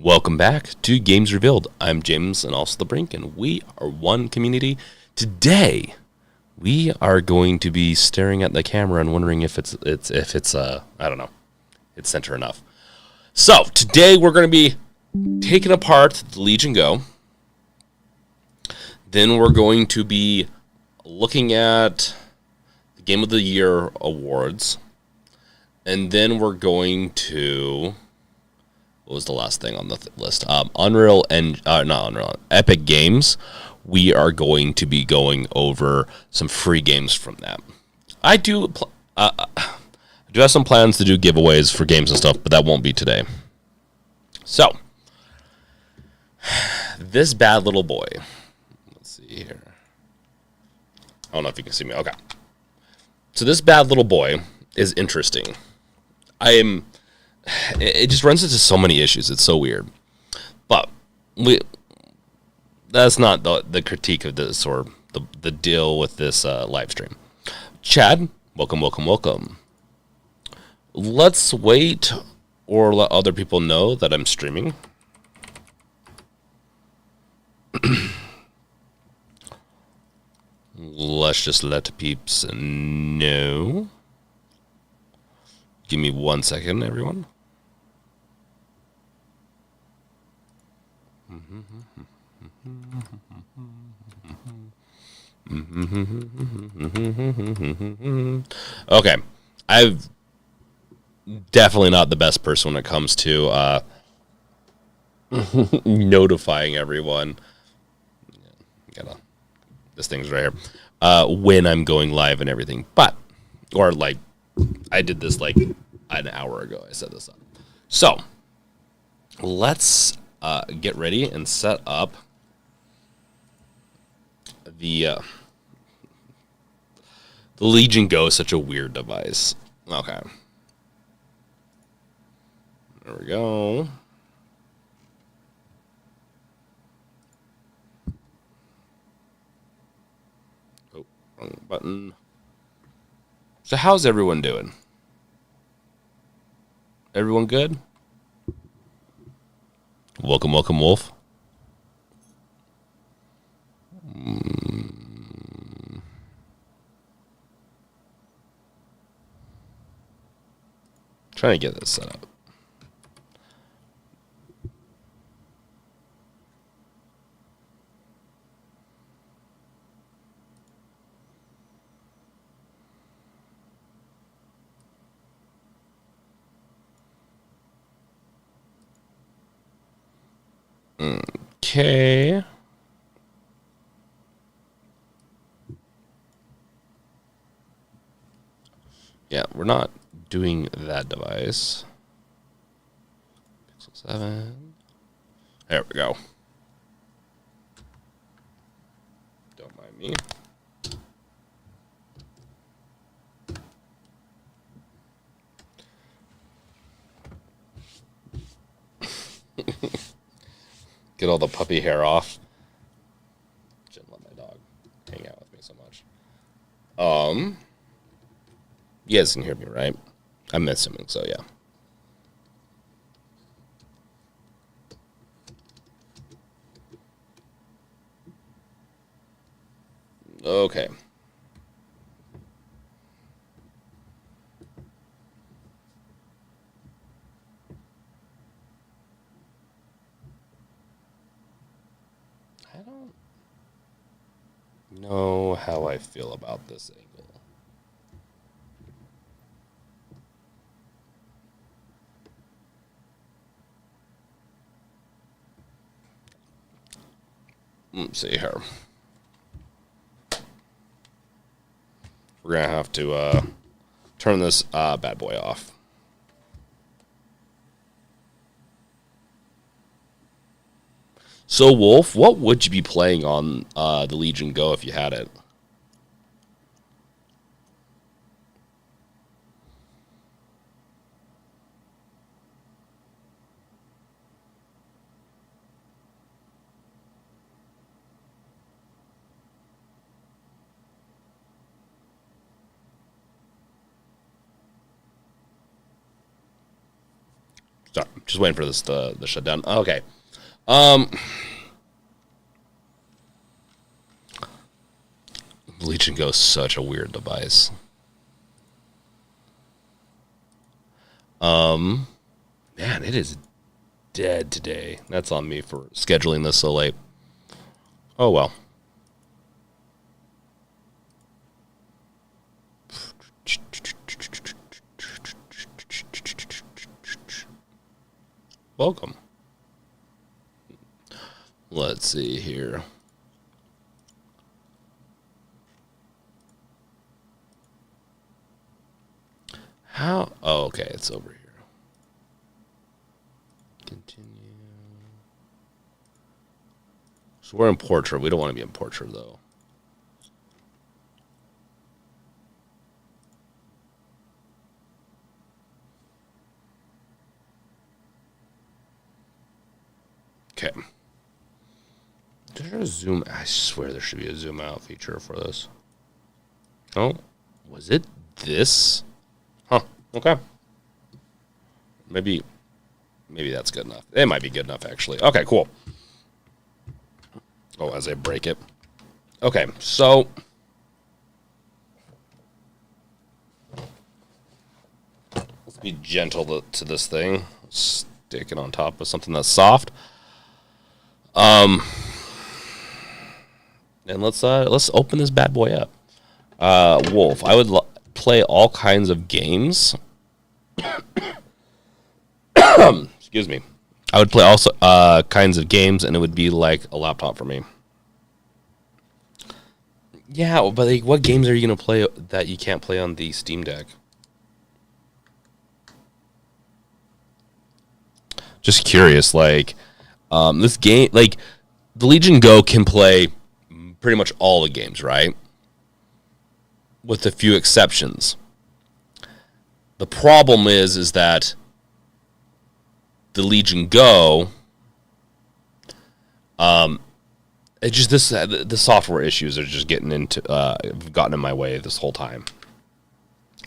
Welcome back to Games Revealed. I'm James and also the Brink, and we are one community. Today, we are going to be staring at the camera and wondering if it's I don't know, it's center enough. So today we're going to be taking apart the Legion Go. Then we're going to be looking at the Game of the Year awards, and then we're going to. What was the last thing on the list? Unreal and not Unreal, Epic Games. We are going to be going over some free games from that. I do have some plans to do giveaways for games and stuff, but that won't be today. So, this bad little boy. Let's see here. I don't know if you can see me. Okay. So this bad little boy is interesting. It just runs into so many issues. It's so weird. But that's not the critique of this or the deal with this live stream. Chad, welcome. Let's wait or let other people know that I'm streaming. Let's just let peeps know. Give me 1 second, everyone. Okay, I'm definitely not the best person when it comes to notifying everyone. This thing's right here. When I'm going live and everything, I did this like an hour ago. I set this up. So let's get ready and set up the Legion Go is such a weird device. Okay. There we go. Oh, wrong button. So how's everyone doing? Everyone good? Welcome, Wolf. Trying to get this set up. Okay. Yeah, we're not doing that device. Pixel 7. There we go. Don't mind me. Get all the puppy hair off. Shouldn't let my dog hang out with me so much. You guys can hear me, right? I'm assuming so, yeah. Okay. I don't know how I feel about this angle. Let's see here. We're going to have to turn this bad boy off. So, Wolf, what would you be playing on the Legion Go if you had it? Sorry, just waiting for this the shutdown. Okay. Legion Go is such a weird device. Man, it is dead today. That's on me for scheduling this so late. Oh well. Welcome. Let's see here. How? Oh, okay. It's over here. Continue. So we're in portrait. We don't want to be in portrait, though. Okay. Is there a zoom? I swear there should be a zoom out feature for this. Oh, was it this? Huh. Okay. Maybe that's good enough. It might be good enough, actually. Okay, cool. Oh, as I break it. Okay, so let's be gentle to this thing. Stick it on top of something that's soft. And let's open this bad boy up. Wolf, I would play all kinds of games. Excuse me. I would play also kinds of games, and it would be like a laptop for me. Yeah, but like, what games are you gonna play that you can't play on the Steam Deck? Just curious, like this game, like the Legion Go can play pretty much all the games, right? With a few exceptions. The problem is that the Legion Go, it just the software issues are just gotten in my way this whole time.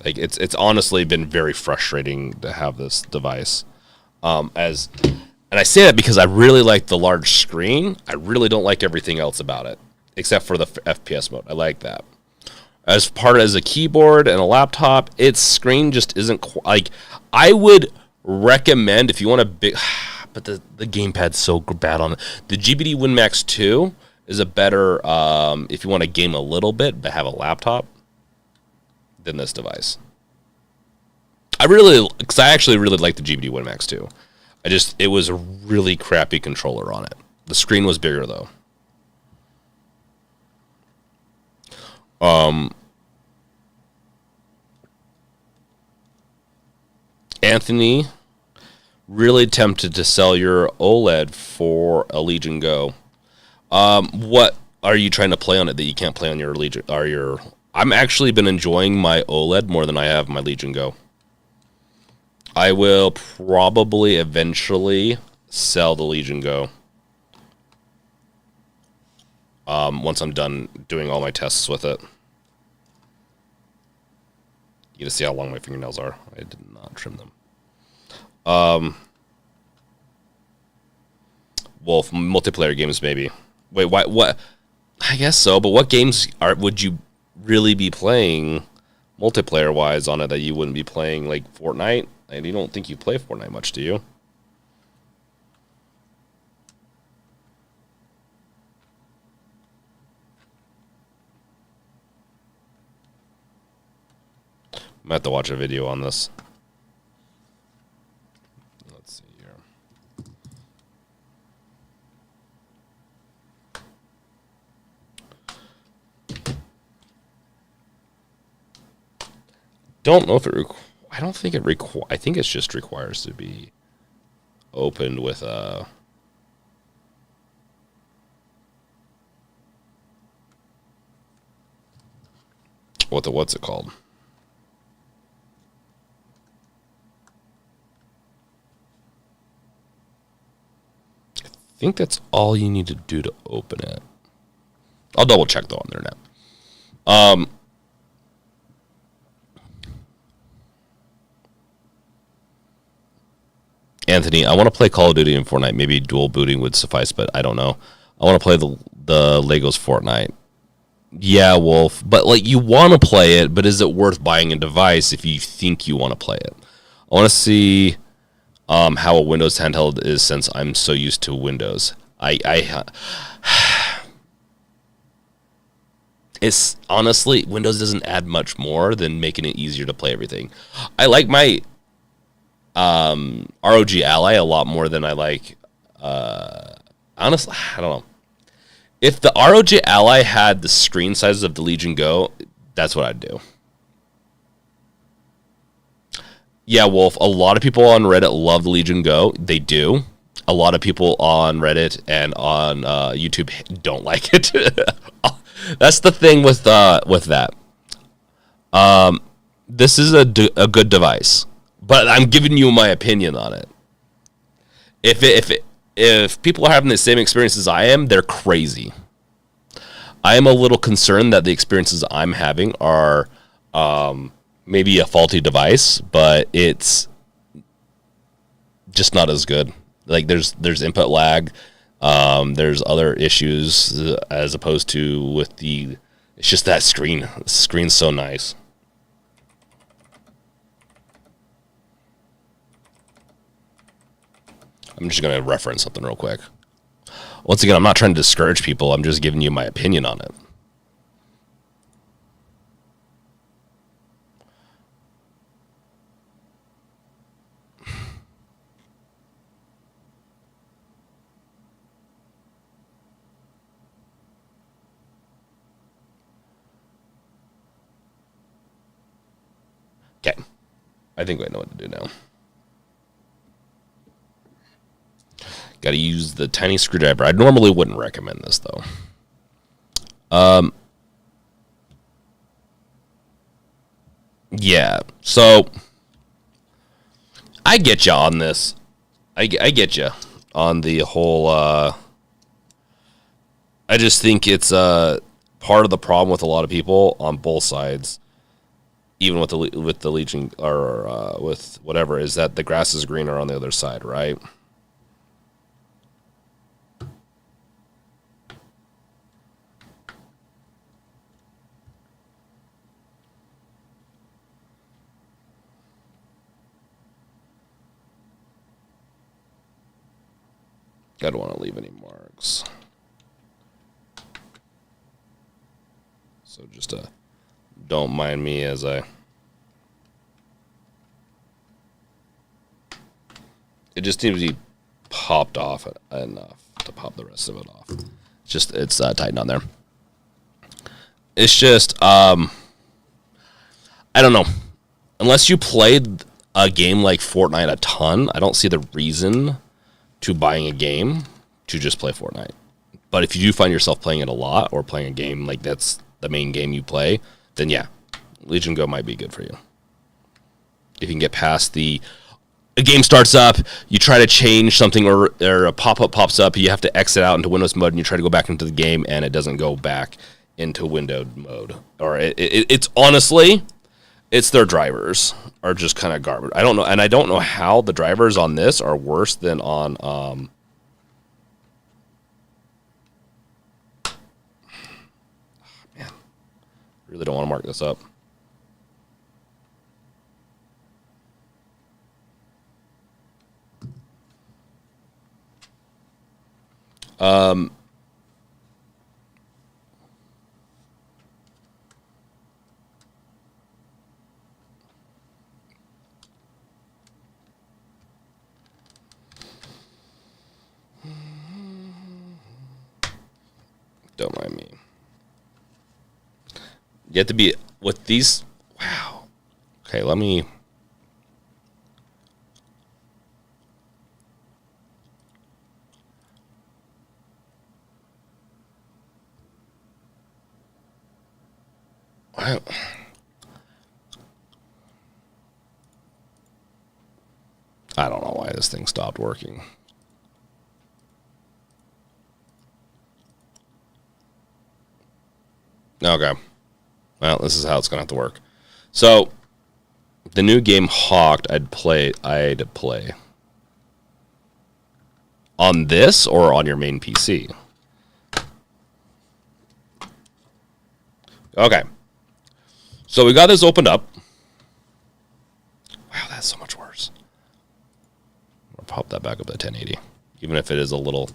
Like it's honestly been very frustrating to have this device. And I say that because I really like the large screen. I really don't like everything else about it, except for the FPS mode. I like that. As a keyboard and a laptop, its screen just isn't like. I would recommend if you want a big, but the gamepad's so bad on it. The GBD WinMax 2 is a better if you want to game a little bit but have a laptop than this device. Because I actually really like the GBD WinMax 2. It was a really crappy controller on it. The screen was bigger though. Anthony, really tempted to sell your OLED for a Legion Go. What are you trying to play on it that you can't play on your Legion? I'm actually been enjoying my OLED more than I have my Legion Go. I will probably eventually sell the Legion Go. Once I'm done doing all my tests with it. You get to see how long my fingernails are. I did not trim them. Wolf, multiplayer games maybe. Wait, why? What? I guess so. But what games would you really be playing multiplayer wise on it that you wouldn't be playing, like Fortnite? And you don't think you play Fortnite much, do you? I might have to watch a video on this. Let's see here. Don't know if it I don't think it I think it just requires to be opened with a what's it called? I think that's all you need to do to open it. I'll double check though on the internet. Anthony, I want to play Call of Duty and Fortnite. Maybe dual booting would suffice, but I don't know. I want to play the Legos Fortnite. Yeah, Wolf, but like you want to play it, but is it worth buying a device if you think you want to play it? I want to see how a Windows handheld is since I'm so used to Windows. It's honestly, Windows doesn't add much more than making it easier to play everything. I like my ROG Ally a lot more than I like. Honestly, I don't know. If the ROG Ally had the screen sizes of the Legion Go, that's what I'd do. Yeah, Wolf, a lot of people on Reddit love the Legion Go. They do. A lot of people on Reddit and on YouTube don't like it. That's the thing with that. This is a good device, but I'm giving you my opinion on it. If people are having the same experience as I am, they're crazy. I am a little concerned that the experiences I'm having are maybe a faulty device, but it's just not as good. Like there's input lag, there's other issues as opposed to with the. It's just that screen. The screen's so nice. I'm just going to reference something real quick. Once again, I'm not trying to discourage people. I'm just giving you my opinion on it. Okay. I think I know what to do now. Got to use the tiny screwdriver. I normally wouldn't recommend this, though. Yeah, so I get you on this. I get you on the whole. I just think it's part of the problem with a lot of people on both sides, even with the Legion or with whatever, is that the grass is greener on the other side, right? I don't want to leave any marks. So just don't mind me as I... It just needs to be popped off enough to pop the rest of it off. It's tightened on there. It's just, I don't know. Unless you played a game like Fortnite a ton, I don't see the reason to buying a game to just play Fortnite. But if you do find yourself playing it a lot or playing a game like that's the main game you play, then yeah, Legion Go might be good for you. If you can get past a game starts up, you try to change something or a pop-up pops up, you have to exit out into Windows mode and you try to go back into the game and it doesn't go back into windowed mode. Or it's honestly, it's their drivers are just kind of garbage. I don't know, and I don't know how the drivers on this are worse than on man, really don't want to mark this up. Don't mind me. You have to be with these. Wow. Okay, let me. I don't know why this thing stopped working. Okay. Well, this is how it's going to have to work. So, the new game Hawked, I'd play. On this or on your main PC? Okay. So we got this opened up. Wow, that's so much worse. I'll pop that back up to 1080, even if it is a little.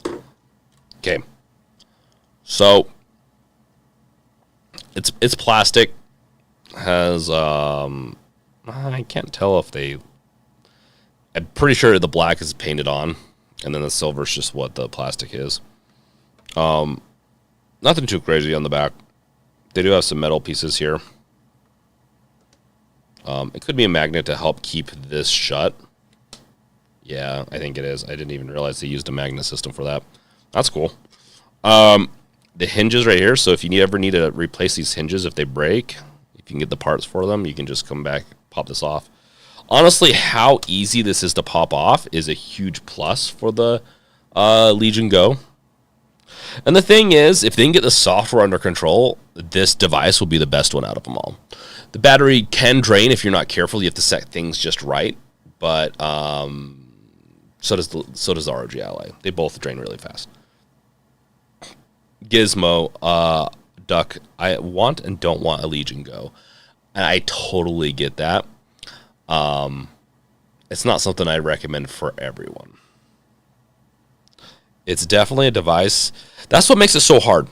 Okay. So it's plastic. Has I can't tell if they. I'm pretty sure the black is painted on, and then the silver is just what the plastic is. Nothing too crazy on the back. They do have some metal pieces here. It could be a magnet to help keep this shut. Yeah, I think it is. I didn't even realize they used a magnet system for that. That's cool. The hinges right here. So if you ever need to replace these hinges, if they break, if you can get the parts for them, you can just come back, pop this off. Honestly, how easy this is to pop off is a huge plus for the Legion Go. And the thing is, if they can get the software under control, this device will be the best one out of them all. The battery can drain if you're not careful. You have to set things just right. But so does the ROG Ally. They both drain really fast. Gizmo, Duck, I want and don't want a Legion Go. And I totally get that. It's not something I recommend for everyone. It's definitely a device. That's what makes it so hard.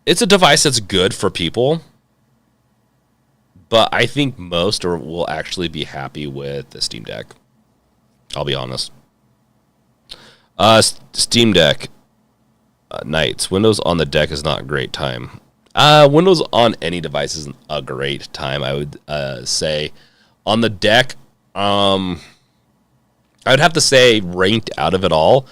It's a device that's good for people, but I think most will actually be happy with the Steam Deck. I'll be honest. Steam Deck nights. Windows on the deck is not a great time. Windows on any device isn't a great time, I would say. On the deck, I would have to say, ranked out of it all,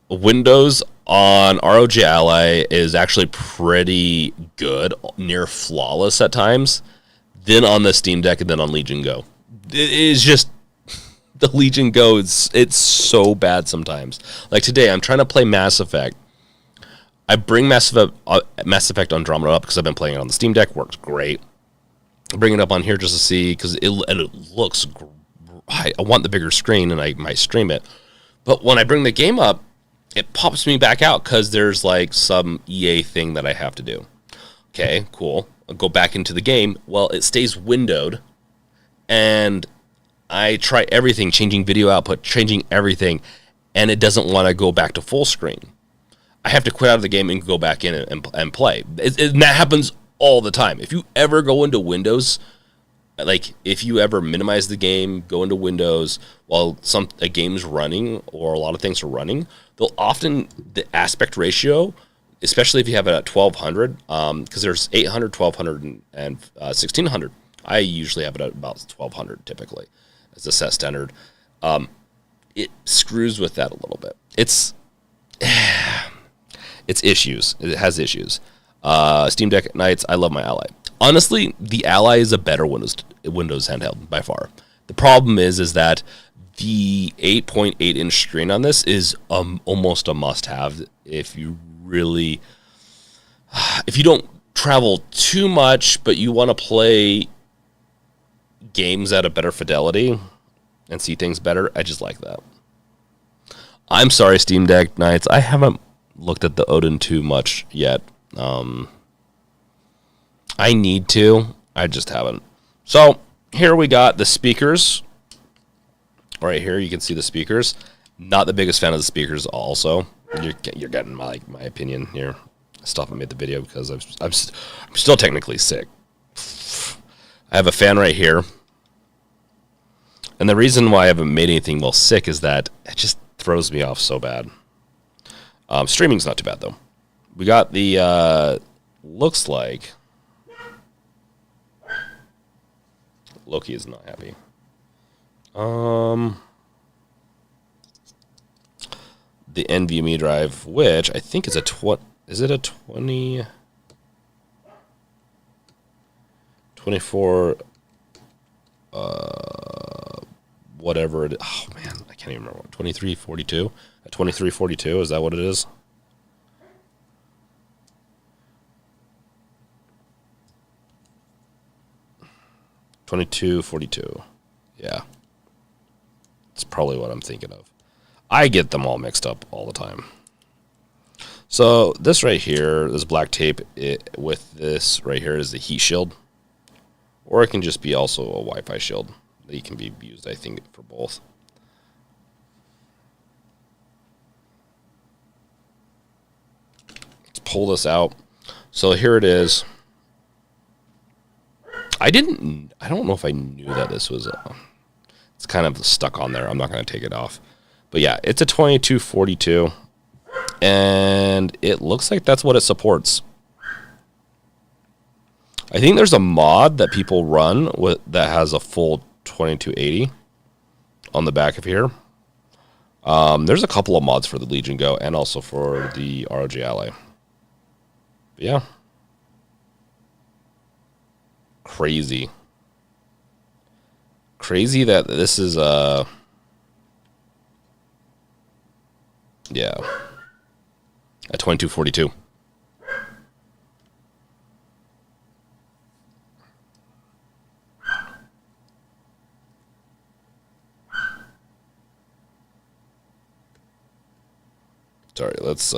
Windows on ROG Ally is actually pretty good, near flawless at times. Then on the Steam Deck, and then on Legion Go. It is just the Legion Go. It's so bad sometimes. Like today, I'm trying to play Mass Effect. I bring Mass Effect Andromeda up because I've been playing it on the Steam Deck. Works great. I bring it up on here just to see because it looks. I want the bigger screen, and I might stream it. But when I bring the game up, it pops me back out because there's like some EA thing that I have to do. Okay, cool. I'll go back into the game. Well, it stays windowed, and I try everything, changing video output, changing everything, and it doesn't want to go back to full screen. I have to quit out of the game and go back in and play. And that happens all the time. If you ever go into Windows, like if you ever minimize the game, go into Windows while a game's running or a lot of things are running, they'll often, the aspect ratio, especially if you have it at 1200, because there's 800, 1200, and 1600. I usually have it at about 1200 typically as a set standard. It screws with that a little bit. It's issues. It has issues. Steam Deck nights, I love my Ally. Honestly, the Ally is a better Windows handheld by far. The problem is that the 8.8-inch screen on this is almost a must-have if you don't travel too much, but you want to play games at a better fidelity and see things better. I just like that. I'm sorry, Steam Deck nights. I haven't looked at the Odin too much yet. I need to. I just haven't. So here we got the speakers. Right here, you can see the speakers. Not the biggest fan of the speakers. Also, you're getting my opinion here. I still haven't made the video because I'm still technically sick. I have a fan right here, and the reason why I haven't made anything while sick is that it just throws me off so bad. Streaming's not too bad though. We got the looks like Loki is not happy. The NVMe drive, which I think is is it a 24 whatever it is. Oh man, I can't even remember. 2342? A 2342, is that what it is? $22.42. Yeah. It's probably what I'm thinking of. I get them all mixed up all the time. So this right here, this black tape with this right here is the heat shield. Or it can just be also a Wi-Fi shield. It can be used, I think, for both. Let's pull this out. So here it is. I don't know if I knew that this was, it's kind of stuck on there. I'm not going to take it off. But yeah, it's a 2242. And it looks like that's what it supports. I think there's a mod that people run that has a full 2280 on the back of here. There's a couple of mods for the Legion Go and also for the ROG Ally. But yeah. Crazy that this is yeah, a 2242. Sorry, let's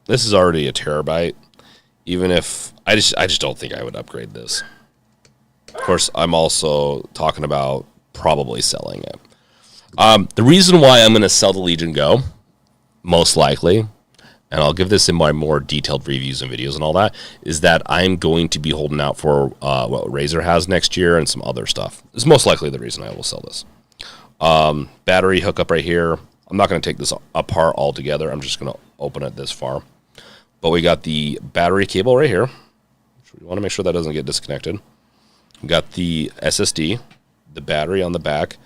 this is already a terabyte. Even if I just don't think I would upgrade this. Of course, I'm also talking about probably selling it. The reason why I'm going to sell the Legion Go, most likely, and I'll give this in my more detailed reviews and videos and all that, is that I'm going to be holding out for what Razer has next year and some other stuff. It's most likely the reason I will sell this. Battery hookup right here. I'm not going to take this apart altogether. I'm just going to open it this far. But we got the battery cable right here. We want to make sure that doesn't get disconnected. We got the SSD, the battery on the back.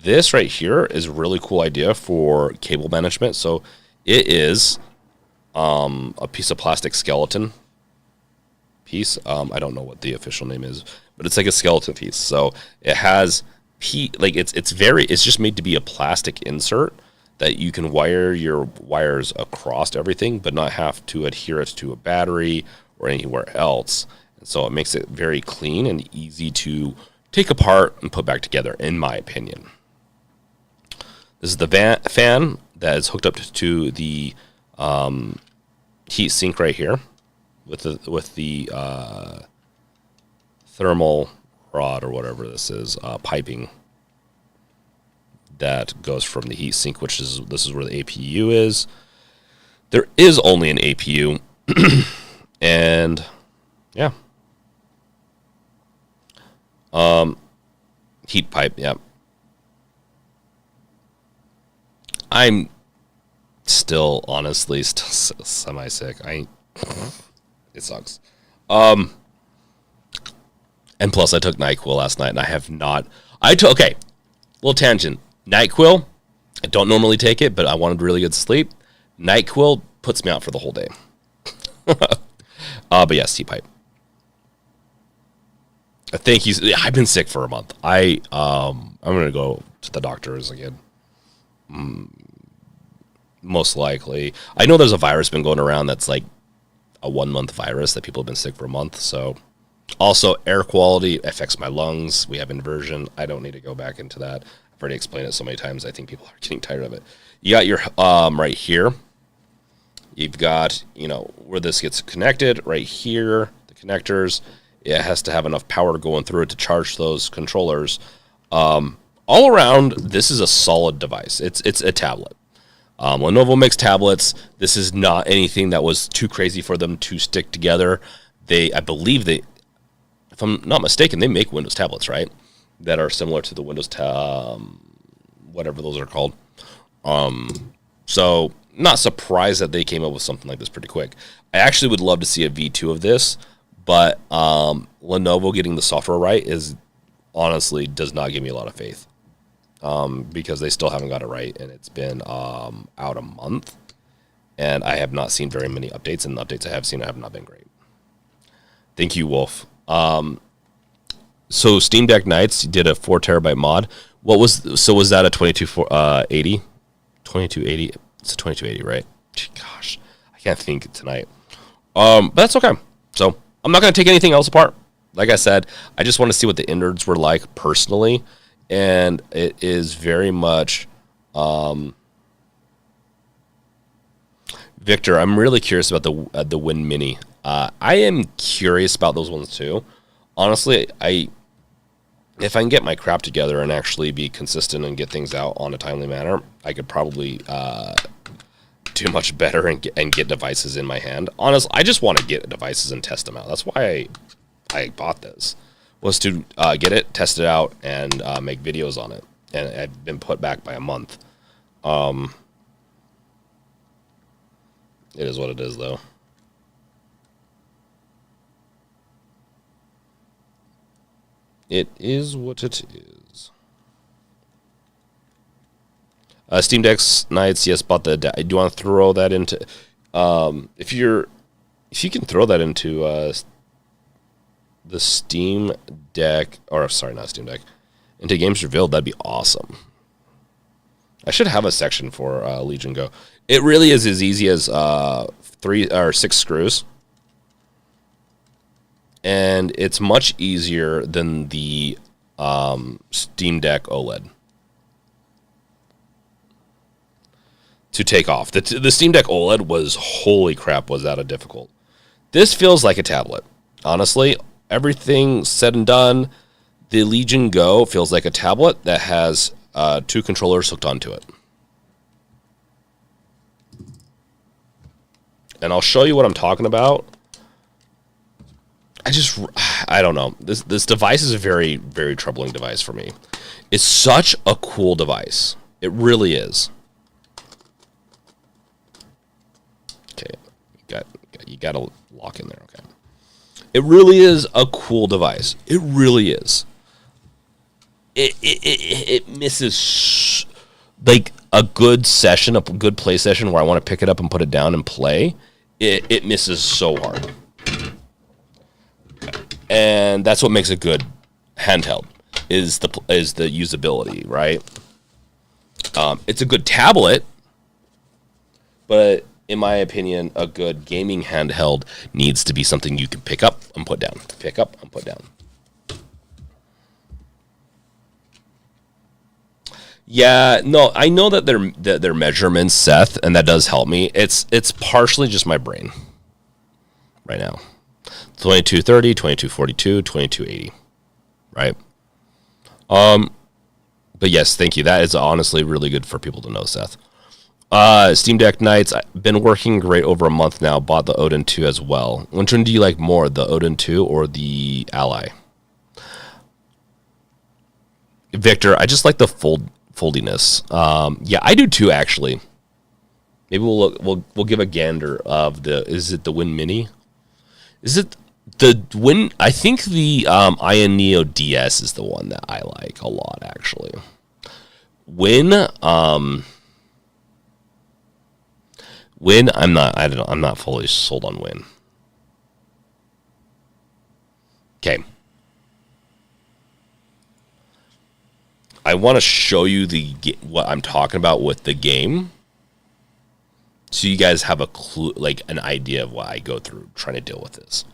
This right here is a really cool idea for cable management. So it is a piece of plastic skeleton piece. I don't know what the official name is, but it's like a skeleton piece. So it has it's just made to be a plastic insert that you can wire your wires across everything, but not have to adhere it to a battery or anywhere else. And so it makes it very clean and easy to take apart and put back together, in my opinion. This is the fan that is hooked up to the heat sink right here with the thermal rod or whatever this is, piping that goes from the heat sink, this is where the APU is. There is only an APU, and yeah, heat pipe. Yeah, I'm still honestly semi sick. It sucks. And plus, I took NyQuil last night, and I have not. Okay, little tangent. NyQuil, I don't normally take it, but I wanted really good sleep. NyQuil puts me out for the whole day. But yes, T-pipe. Thank you. I've been sick for a month. I'm gonna go to the doctors again. Most likely. I know there's a virus been going around that's like a 1-month virus that people have been sick for a month. So also air quality affects my lungs. We have inversion. I don't need to go back into that. I've already explained it so many times. I think people are getting tired of it. You got your right here. You've got, where this gets connected right here, the connectors. It has to have enough power going through it to charge those controllers. All around, this is a solid device. It's a tablet. Lenovo makes tablets. This is not anything that was too crazy for them to stick together. I believe if I'm not mistaken, they make Windows tablets, right? That are similar to the Windows, whatever those are called. So not surprised that they came up with something like this pretty quick. I actually would love to see a V2 of this, but Lenovo getting the software right honestly does not give me a lot of faith. Because they still haven't got it right, and it's been out a month, and I have not seen very many updates, and the updates I have seen have not been great. Thank you, Wolf. So Steam Deck Nights did a 4 terabyte mod. Was that a 2280? 2280. It's a 2280, right? Gosh, I can't think tonight. But that's okay. So I'm not going to take anything else apart. Like I said, I just want to see what the innards were like personally. and it is very much. Victor, I'm really curious about the Win Mini. I am curious about those ones too. Honestly, if I can get my crap together and actually be consistent and get things out on a timely manner, I could probably do much better and get devices in my hand. Honestly, I just want to get devices and test them out. That's why I bought this, was to get it, test it out, and make videos on it. And I've been put back by a month. It is what it is, though. It is what it is. Steam Deck's Nights, yes, bought the. Do you want to throw that into? If you can throw that into the Steam Deck, or sorry, not Steam Deck, into Games Revealed, that'd be awesome. I should have a section for Legion Go. It really is as easy as 3 or 6 screws. And it's much easier than the Steam Deck OLED to take off. The Steam Deck OLED was, holy crap, was that a difficult. This feels like a tablet. Honestly, everything said and done, the Legion Go feels like a tablet that has 2 controllers hooked onto it. And I'll show you what I'm talking about. I don't know. This device is a very, very troubling device for me. It's such a cool device. It really is. Okay, you got to lock in there. Okay. It really is a cool device. It really is. It misses like a good session, a good play session where I want to pick it up and put it down and play. It misses so hard. And that's what makes a good handheld is the usability, right? It's a good tablet, but in my opinion, a good gaming handheld needs to be something you can pick up and put down. Pick up and put down. Yeah, no, I know that they're measurements, Seth, and that does help me. It's partially just my brain right now. 2230, 2242, 2280, right? But yes, thank you. That is honestly really good for people to know, Seth. Steam Deck Nights, I've been working great over a month now. Bought the Odin 2 as well. Which one do you like more, the Odin 2 or the Ally? Victor, I just like the foldiness. Yeah, I do too, actually. Maybe we'll give a gander of is it the Win Mini? Is it the Win? I think the Ion Neo DS is the one that I like a lot, actually. Win, I'm not fully sold on Win. Okay. I want to show you what I'm talking about with the game, so you guys have a clue, like an idea of what I go through trying to deal with this.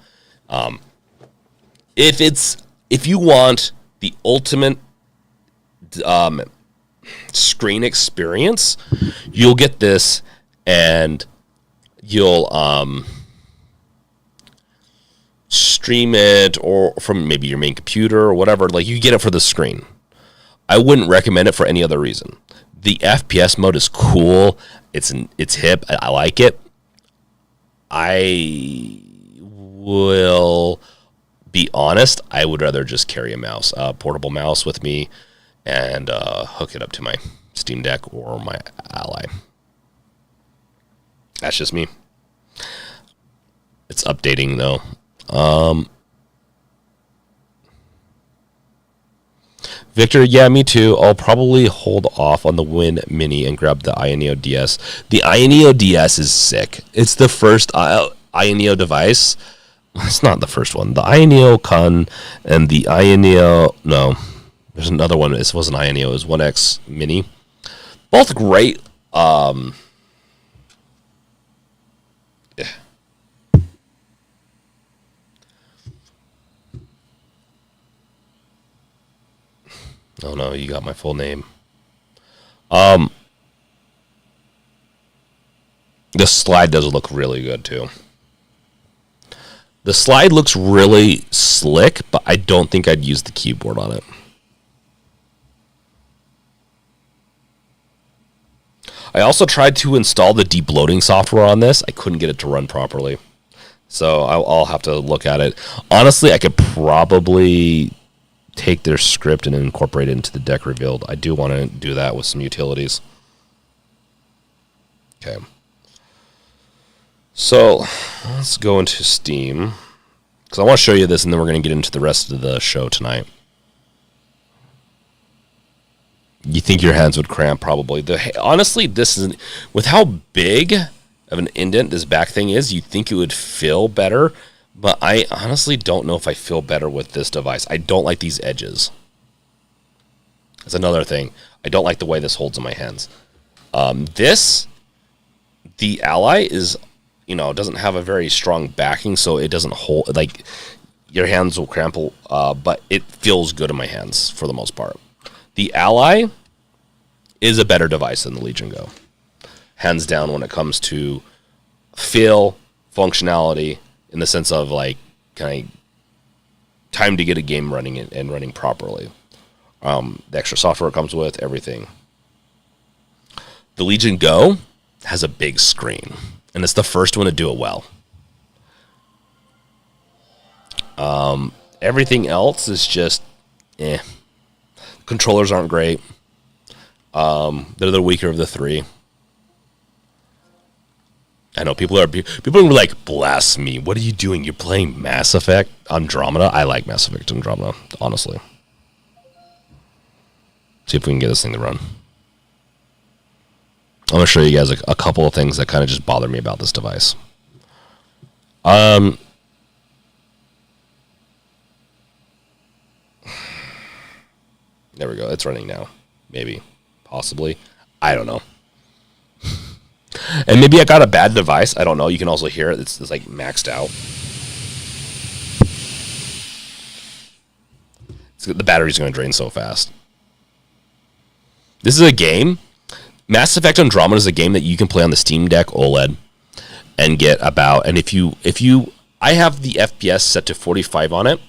If you want the ultimate screen experience, you'll get this, and you'll stream it or from maybe your main computer or whatever. Like, you get it for the screen. I wouldn't recommend it for any other reason. The FPS mode is cool. It's hip. I like it. I will be honest. I would rather just carry a portable mouse with me, and hook it up to my Steam Deck or my Ally. That's just me. It's updating though. Victor, yeah, me too. I'll probably hold off on the Win Mini and grab the Ioneo DS. The Ioneo DS is sick. It's the first Ioneo device. It's not the first one. The Ioneo Con and the Ioneo... No, there's another one. This wasn't Ioneo. It was 1X Mini. Both great. Yeah. Oh no, you got my full name. The slide does look really good too. The slide looks really slick, but I don't think I'd use the keyboard on it. I also tried to install the deep loading software on this. I couldn't get it to run properly. So I'll have to look at it. Honestly, I could probably take their script and incorporate it into the deck revealed. I do want to do that with some utilities. Okay. So let's go into Steam, because I want to show you this, and then we're going to get into the rest of the show tonight. You think your hands would cramp, probably. Honestly, this is, with how big of an indent this back thing is, you'd think it would feel better, but I honestly don't know if I feel better with this device. I don't like these edges. That's another thing. I don't like the way this holds in my hands. The Ally is, doesn't have a very strong backing, so it doesn't hold, like, your hands will cramp, but it feels good in my hands for the most part. The Ally is a better device than the Legion Go. Hands down when it comes to feel, functionality, in the sense of, like, kind of time to get a game running and running properly. The extra software it comes with, everything. The Legion Go has a big screen, and it's the first one to do it well. Everything else is just, Controllers aren't great. They're the weaker of the three. I know people are like, blasphemy. What are you doing? You're playing Mass Effect Andromeda? I like Mass Effect Andromeda, honestly. See if we can get this thing to run. I'm going to show you guys a couple of things that kind of just bother me about this device. There we go. It's running now. Maybe. Possibly. I don't know. And maybe I got a bad device. I don't know. You can also hear it. It's like maxed out. The battery's going to drain so fast. This is a game. Mass Effect Andromeda is a game that you can play on the Steam Deck OLED and get about. And if you, I have the FPS set to 45 on it.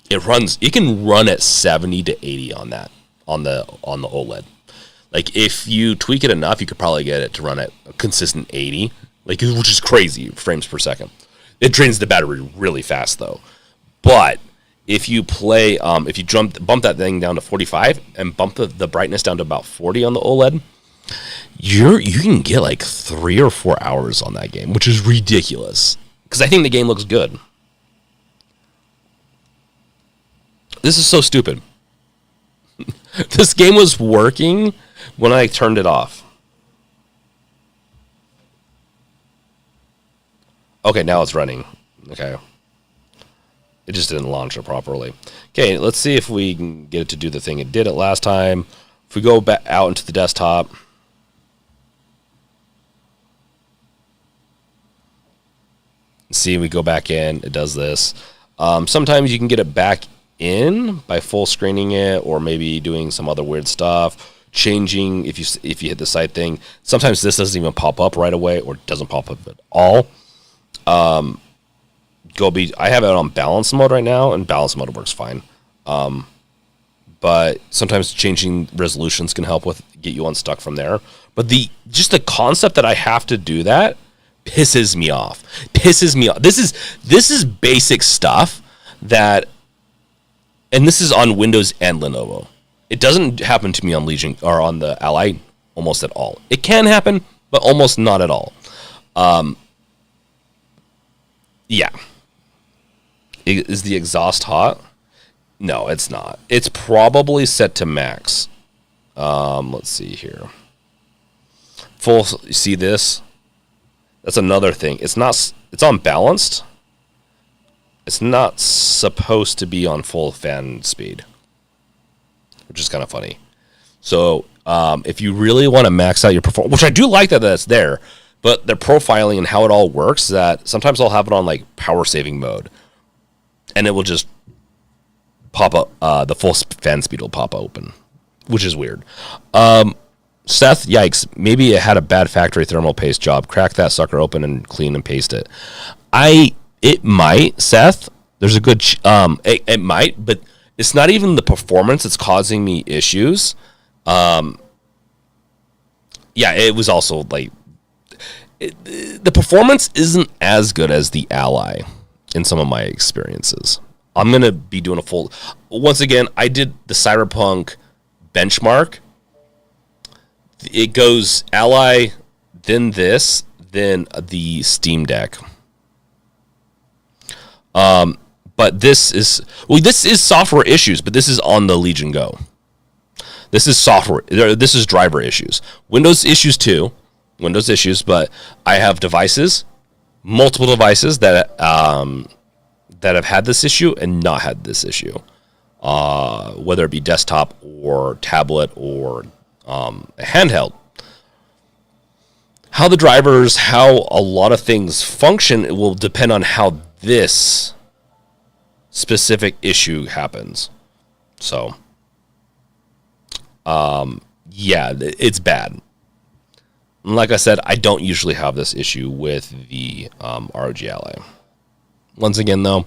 It can run at 70 to 80 on that, on the OLED. Like, if you tweak it enough, you could probably get it to run at a consistent 80, which is crazy frames per second. It drains the battery really fast, though. But if you play, if you bump that thing down to 45 and bump the brightness down to about 40 on the OLED, you can get like 3 or 4 hours on that game, which is ridiculous. Because I think the game looks good. This is so stupid. This game was working when I turned it off. Okay, now it's running. Okay. It just didn't launch it properly. Okay, let's see if we can get it to do the thing it did it last time. If we go back out into the desktop. See, we go back in. It does this. Sometimes you can get it back in by full screening it, or maybe doing some other weird stuff, changing if you hit the side thing. Sometimes this doesn't even pop up right away, or doesn't pop up at all. I have it on balance mode right now, and balance mode works fine. But sometimes changing resolutions can help with get you unstuck from there. But the concept that I have to do that pisses me off. This is basic stuff that. And this is on Windows and Lenovo. It doesn't happen to me on Legion or on the Ally almost at all. It can happen, but almost not at all. Yeah. Is the exhaust hot? No, it's not. It's probably set to max. Let's see here. Full. See this? That's another thing. It's on balanced. It's not supposed to be on full fan speed, which is kind of funny. So if you really want to max out your performance, which I do like that that's there, but the profiling and how it all works, that sometimes I'll have it on like power saving mode, and it will just pop up. The full fan speed will pop open. which is weird. Seth, yikes, maybe it had a bad factory thermal paste job. Crack that sucker open and clean and paste it. It might, Seth. There's a good, it might, but it's not even the performance that's causing me issues. Yeah, it was also like, the performance isn't as good as the Ally in some of my experiences. I'm going to be doing a full, once again, I did the Cyberpunk benchmark. It goes Ally, then this, then the Steam Deck. But this is software issues, but this is on the Legion Go. This is software. This is driver issues. Windows issues too. Windows issues, but I have devices, multiple devices that have had this issue and not had this issue. Whether it be desktop or tablet or handheld. How the drivers, how a lot of things function, it will depend on how this specific issue happens. So, yeah, it's bad. Like I said, I don't usually have this issue with the ROG Ally. Once again, though,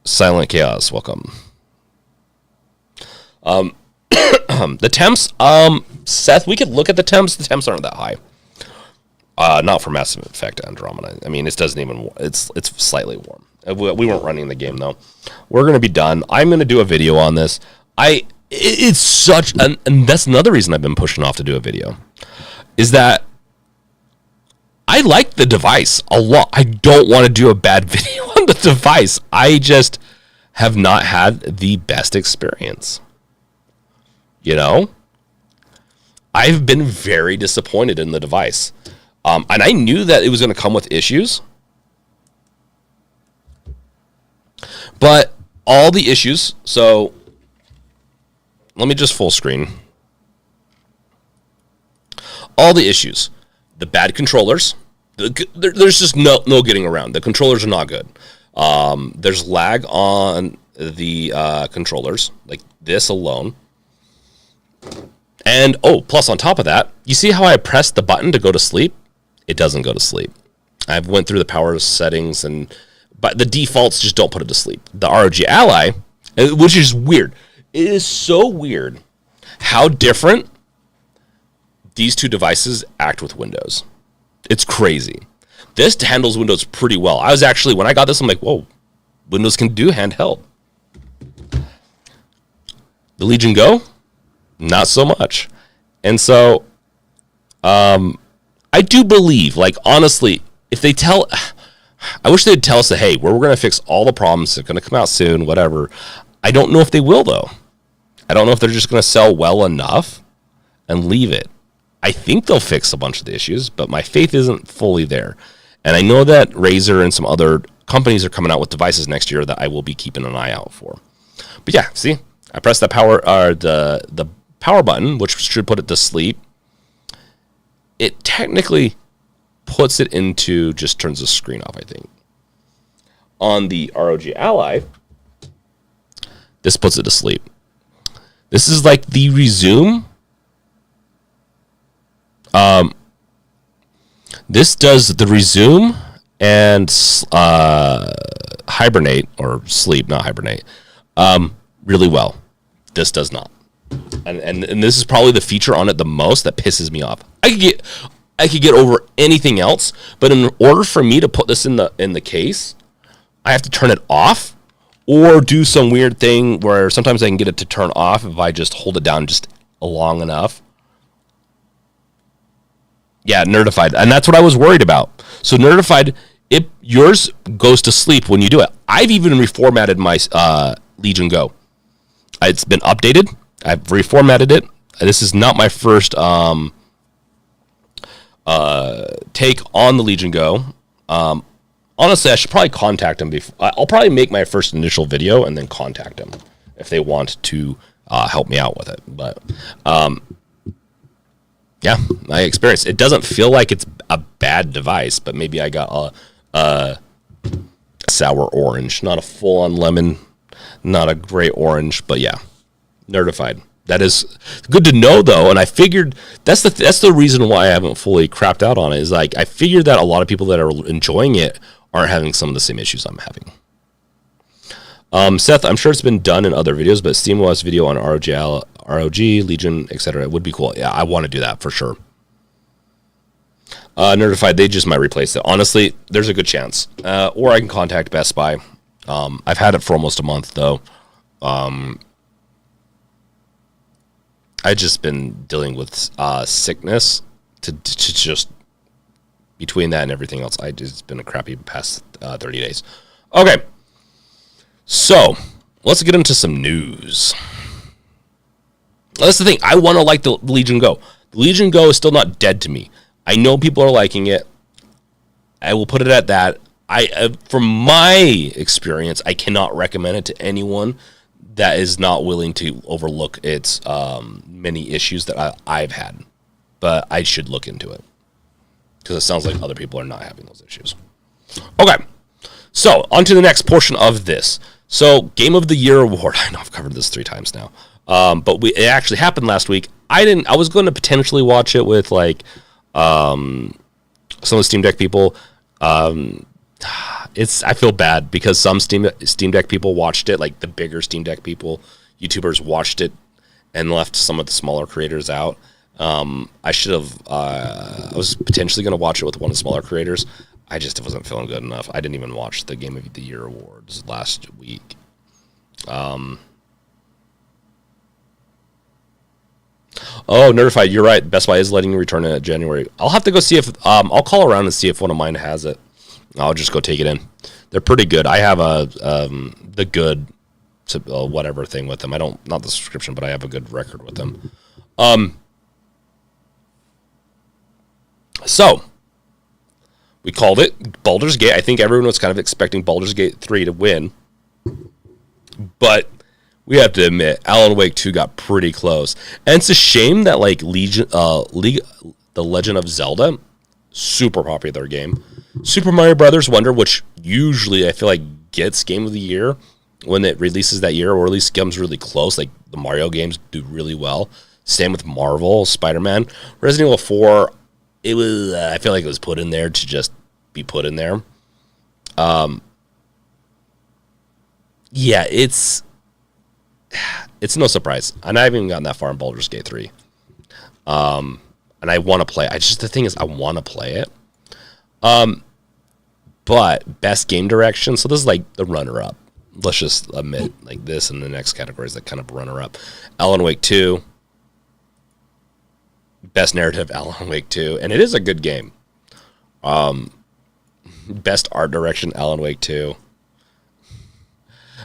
Silent Chaos, welcome. The temps, Seth, we could look at the temps. The temps aren't that high. Not for Mass Effect Andromeda. I mean, it doesn't even. It's slightly warm. We weren't running the game though. We're gonna be done. I'm gonna do a video on this. It's such, and that's another reason I've been pushing off to do a video, is that I like the device a lot. I don't want to do a bad video on the device. I just have not had the best experience. You know? I've been very disappointed in the device. And I knew that it was going to come with issues. But all the issues, so let me just full screen. All the issues. The bad controllers. There's just no getting around. The controllers are not good. There's lag on the controllers, like this alone. And, plus on top of that, you see how I pressed the button to go to sleep? It doesn't go to sleep. I've went through the power settings, but the defaults just don't put it to sleep. The ROG Ally, which is weird. It is so weird how different these two devices act with Windows. It's crazy. This handles Windows pretty well. I was actually, when I got this, I'm like, whoa, Windows can do handheld. The Legion Go, not so much. And so, I do believe, like, honestly, if they I wish they'd tell us that, hey, we're going to fix all the problems. They're going to come out soon, whatever. I don't know if they will, though. I don't know if they're just going to sell well enough and leave it. I think they'll fix a bunch of the issues, but my faith isn't fully there. And I know that Razer and some other companies are coming out with devices next year that I will be keeping an eye out for. But yeah, see, I pressed the power button, which should put it to sleep. It technically puts it into, just turns the screen off, I think. On the ROG Ally, this puts it to sleep. This is like the resume. This does the resume and hibernate, or sleep, not hibernate, really well. This does not. And this is probably the feature on it the most that pisses me off. I could get over anything else, but in order for me to put this in the case, I have to turn it off or do some weird thing where sometimes I can get it to turn off if I just hold it down just long enough. Yeah, Nerdified. And that's what I was worried about. So Nerdified, yours goes to sleep when you do it. I've even reformatted my Legion Go. It's been updated. I've reformatted it. This is not my first take on the Legion Go. Honestly, I should probably contact them before. I'll probably make my first initial video and then contact them if they want to help me out with it. But yeah, my experience. It doesn't feel like it's a bad device, but maybe I got sour orange, not a full-on lemon, not a great orange, but yeah, nerdified. That is good to know, though, and I figured that's the reason why I haven't fully crapped out on it. Is like I figured that a lot of people that are enjoying it aren't having some of the same issues I'm having. Seth, I'm sure it's been done in other videos, but SteamOS video on ROG, Legion, etc. It would be cool. Yeah, I want to do that for sure. Nerdified, they just might replace it. Honestly, there's a good chance. Or I can contact Best Buy. I've had it for almost a month, though. I've just been dealing with sickness to just between that and everything else. It's been a crappy past 30 days. Okay, so let's get into some news. That's the thing. I want to like the Legion Go. The Legion Go is still not dead to me. I know people are liking it. I will put it at that. From my experience, I cannot recommend it to anyone that is not willing to overlook its many issues that I've had. But I should look into it, because it sounds like other people are not having those issues. Okay, so on to the next portion of this. So, Game of the Year award. I know I've covered this 3 times now, but it actually happened last week. I was going to potentially watch it with like some of the Steam Deck people. I feel bad because some Steam Deck people watched it, like the bigger Steam Deck people, YouTubers watched it and left some of the smaller creators out. I should have. I was potentially going to watch it with one of the smaller creators. I just wasn't feeling good enough. I didn't even watch the Game of the Year awards last week. Oh, Nerdified, you're right. Best Buy is letting you return it in January. I'll have to go see if I'll call around and see if one of mine has it. I'll just go take it in. They're pretty good. I have the good whatever thing with them. Not the subscription, but I have a good record with them. So we called it Baldur's Gate. I think everyone was kind of expecting Baldur's Gate 3 to win, but we have to admit Alan Wake 2 got pretty close, and it's a shame that like The Legend of Zelda, super popular game. Super Mario Brothers Wonder, which usually I feel like gets Game of the Year when it releases that year, or at least comes really close. Like the Mario games do really well. Same with Marvel, Spider-Man, Resident Evil 4. It was I feel like it was put in there to just be put in there. Yeah, it's no surprise. And I haven't even gotten that far in Baldur's Gate 3. And I want to play. The thing is, I want to play it. But best game direction. So this is like the runner-up. Let's just admit, like this and the next category is that kind of runner-up. Alan Wake 2. Best narrative, Alan Wake 2. And it is a good game. Best art direction, Alan Wake 2.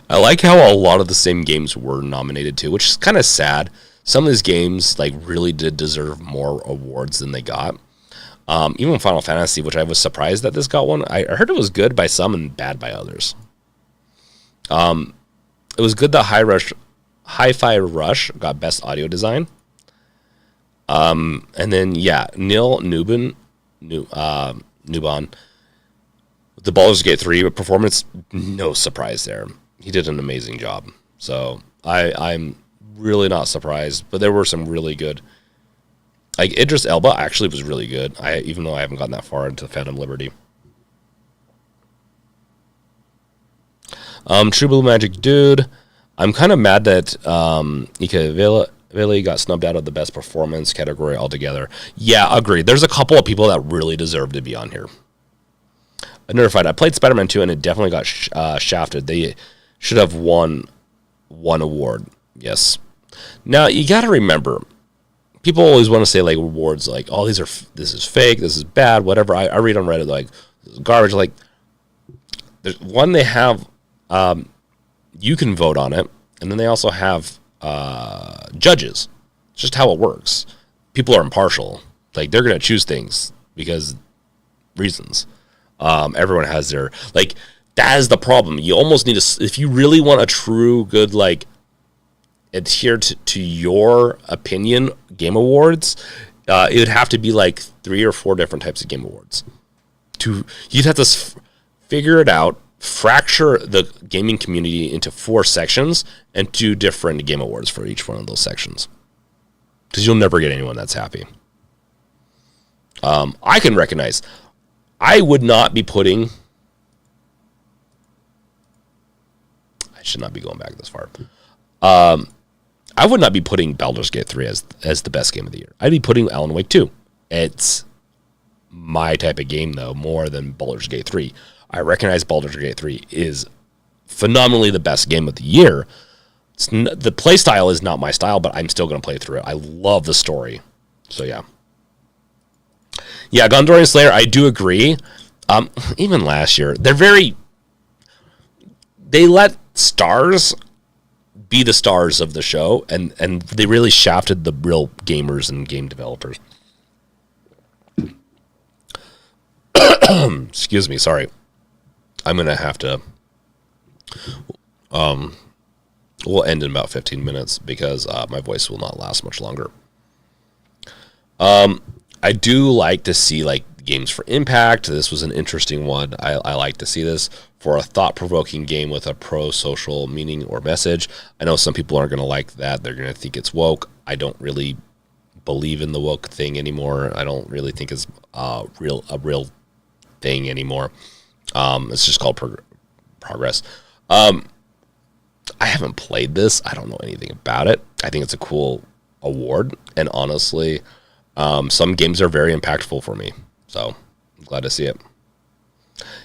I like how a lot of the same games were nominated too, which is kind of sad. Some of these games like really did deserve more awards than they got. Even Final Fantasy, which I was surprised that this got one. I heard it was good by some and bad by others. It was good that Hi-Fi Rush got best audio design. And then Neil Newbon, the Baldur's Gate 3 performance, no surprise there. He did an amazing job. So I'm really not surprised, but there were some really good. Like Idris Elba actually was really good. Even though I haven't gotten that far into Phantom Liberty. True Blue Magic Dude. I'm kind of mad that Ika Vela got snubbed out of the best performance category altogether. Yeah, agreed. There's a couple of people that really deserve to be on here. Nerdified. I played Spider-Man 2 and it definitely got shafted. They should have won one award. Yes. Now you got to remember, people always want to say like awards like, oh, this is fake, this is bad, whatever. I read on Reddit like this is garbage. Like, there's one, they have you can vote on it, and then they also have judges. It's just how it works. People are impartial. Like they're gonna choose things because reasons. Everyone has their like. That is the problem. You almost need to, if you really want a true good like adhere to your opinion game awards, it would have to be like 3 or 4 different types of game awards. You'd have to figure it out fracture the gaming community into 4 sections and do different game awards for each one of those sections. Because you'll never get anyone that's happy. I can recognize, I would not be putting, I should not be going back this far. I would not be putting Baldur's Gate 3 as the best game of the year. I'd be putting Alan Wake 2. It's my type of game, though, more than Baldur's Gate 3. I recognize Baldur's Gate 3 is phenomenally the best game of the year. The play style is not my style, but I'm still going to play through it. I love the story. So, yeah. Yeah, Gondorian Slayer, I do agree. Even last year, they let stars be the stars of the show, and they really shafted the real gamers and game developers. Excuse me, sorry. I'm going to have to... we'll end in about 15 minutes because my voice will not last much longer. I do like to see like games for impact. This was an interesting one. I like to see this for a thought-provoking game with a pro-social meaning or message. I know some people aren't going to like that. They're going to think it's woke. I don't really believe in the woke thing anymore. I don't really think it's a real thing anymore. It's just called progress. I haven't played this. I don't know anything about it. I think it's a cool award, and honestly, some games are very impactful for me, so I'm glad to see it.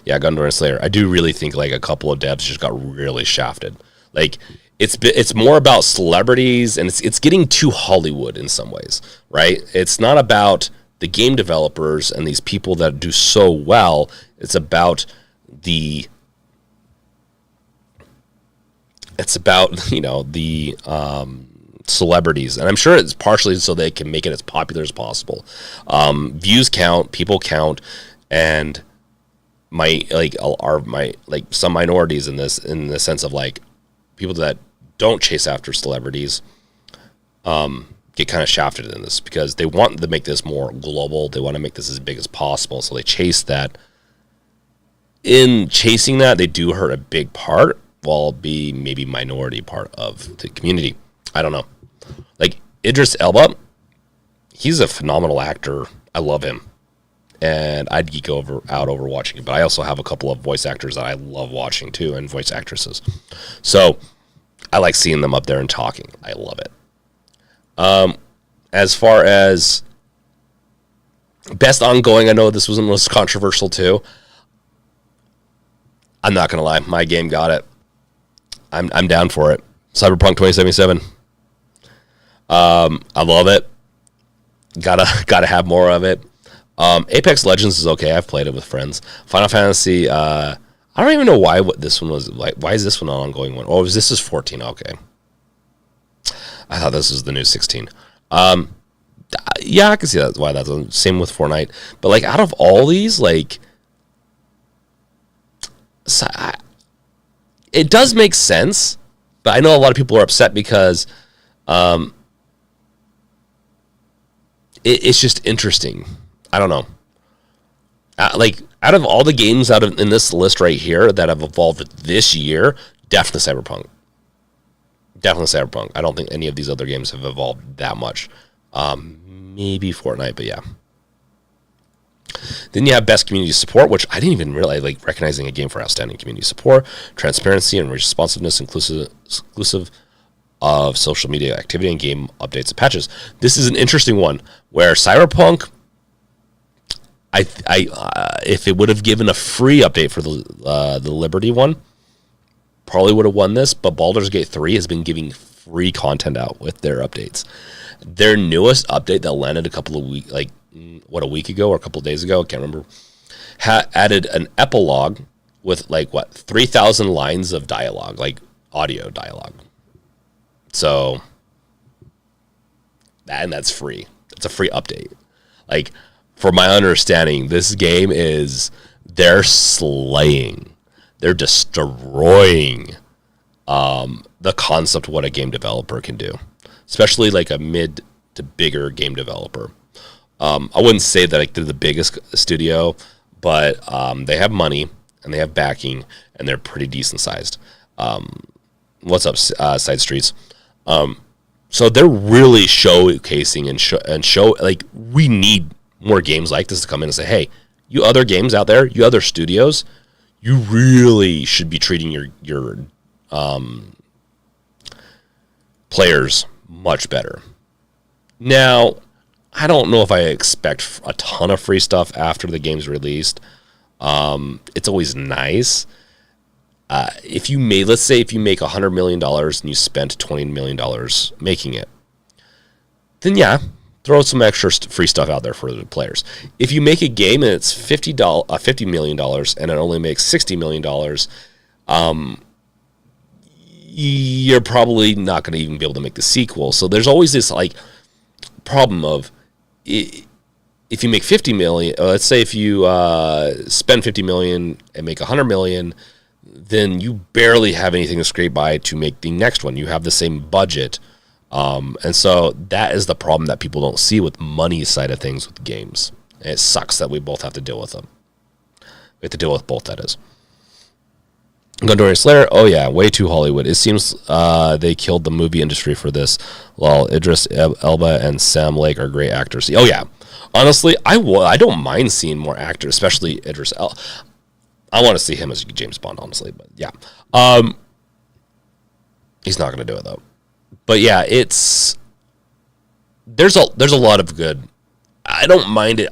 Yeah, Gundam Slayer. I do really think like a couple of devs just got really shafted. Like it's more about celebrities, and it's getting too Hollywood in some ways, right? It's not about the game developers and these people that do so well. It's about the celebrities, and I'm sure it's partially so they can make it as popular as possible. Views count, people count, and some minorities in the sense of like people that don't chase after celebrities get kind of shafted in this because they want to make this more global. They want to make this as big as possible, so they chase that. In chasing that, they do hurt a big part, while be maybe minority part of the community. I don't know. Like Idris Elba, he's a phenomenal actor. I love him, and I'd geek out over watching it. But I also have a couple of voice actors that I love watching too, and voice actresses. So I like seeing them up there and talking. I love it. As far as best ongoing, I know this was the most controversial too. I'm not gonna lie, my game got it. I'm down for it. Cyberpunk 2077. I love it. Gotta have more of it. Apex Legends is okay. I've played it with friends. Final Fantasy. I don't even know why this one was like. Why is this one an ongoing one? Oh, this is 14. Okay. I thought this was the new 16. Yeah, I can see that. Why that's the same with Fortnite. But like, out of all these, like, it does make sense. But I know a lot of people are upset because it's just interesting. I don't know. Like, out of all the games in this list right here that have evolved this year, definitely Cyberpunk. Definitely Cyberpunk. I don't think any of these other games have evolved that much. Maybe Fortnite, but yeah. Then you have Best Community Support, which I didn't even realize, like, recognizing a game for outstanding community support, transparency and responsiveness, inclusive of social media activity and game updates and patches. This is an interesting one where Cyberpunk, if it would have given a free update for the Liberty one, probably would have won this. But Baldur's Gate 3 has been giving free content out with their updates. Their newest update that landed a week ago or a couple of days ago, I can't remember, added an epilogue with 3,000 lines of dialogue, like audio dialogue. So, and that's free. It's a free update. Like, for my understanding, this game they're slaying. They're destroying the concept of what a game developer can do, especially like a mid to bigger game developer. I wouldn't say that they're the biggest studio, but they have money and they have backing, and they're pretty decent sized. What's up, Side Streets? So they're really showcasing and show like we need more games like this to come in and say, hey, you other games out there, you other studios, you really should be treating your players much better. Now, I don't know if I expect a ton of free stuff after the game's released. It's always nice. If you make, let's say if you make $100 million and you spent $20 million making it, then yeah, throw some extra free stuff out there for the players. If you make a game and it's $50 million and it only makes $60 million, you're probably not going to even be able to make the sequel. So there's always this like problem of if you make 50 million, let's say if you spend 50 million and make 100 million, then you barely have anything to scrape by to make the next one. You have the same budget. And so that is the problem that people don't see with money side of things with games. And it sucks that we both have to deal with them. We have to deal with both, that is. Gondorian Slayer, oh yeah, way too Hollywood. It seems they killed the movie industry for this. Lol, Idris Elba and Sam Lake are great actors. Oh yeah, honestly, I don't mind seeing more actors, especially Idris Elba. I want to see him as James Bond, honestly, but yeah. He's not going to do it though. But yeah, there's a lot of good. I don't mind it.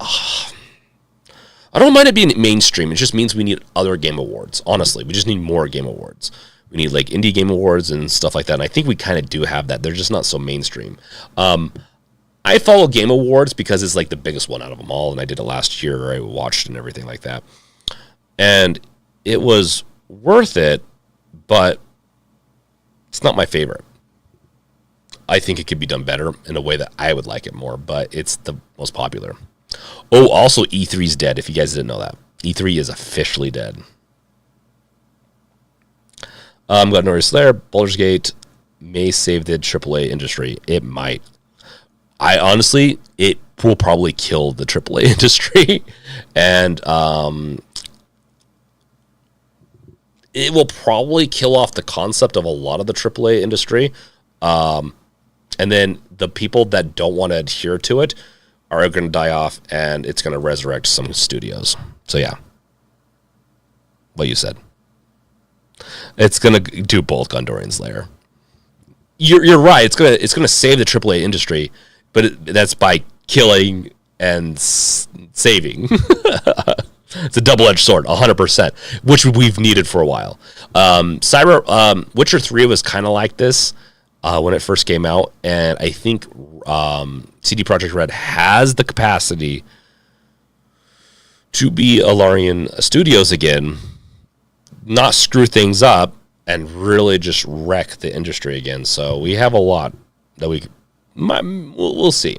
I don't mind it being mainstream. It just means we need other game awards. Honestly, we just need more game awards. We need like indie game awards and stuff like that. And I think we kind of do have that. They're just not so mainstream. I follow game awards because it's like the biggest one out of them all. And I did it last year. I watched and everything like that. And it was worth it, but it's not my favorite. I think it could be done better in a way that I would like it more, but it's the most popular. Oh, also E3's dead, if you guys didn't know that. E3 is officially dead. Got Norris Slayer, Baldur's Gate may save the AAA industry. It might. It will probably kill the AAA industry. And it will probably kill off the concept of a lot of the AAA industry. And then the people that don't want to adhere to it are going to die off, and it's going to resurrect some studios. So yeah, what you said. It's going to do both. Gondorian Slayer. You're right. It's going to save the AAA industry, but that's by killing and saving. It's a double-edged sword, 100%, which we've needed for a while. Witcher 3 was kind of like this when it first came out, and I think CD Projekt Red has the capacity to be Larian Studios again, not screw things up, and really just wreck the industry again. So we have a lot that we'll see.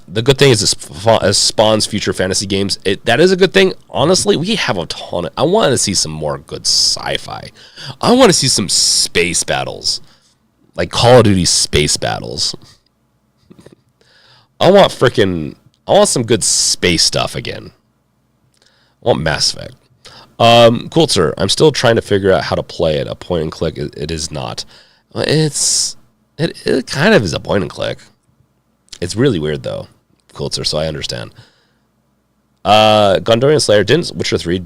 The good thing is it spawns future fantasy games. That is a good thing. Honestly, we have a ton. I want to see some more good sci-fi. I want to see some space battles, like Call of Duty space battles. I want some good space stuff again. I want Mass Effect. Cool, sir. I'm still trying to figure out how to play it. A point and click. It is not. It kind of is a point and click. It's really weird though, Coulter, so I understand. Gondorian Slayer, didn't Witcher 3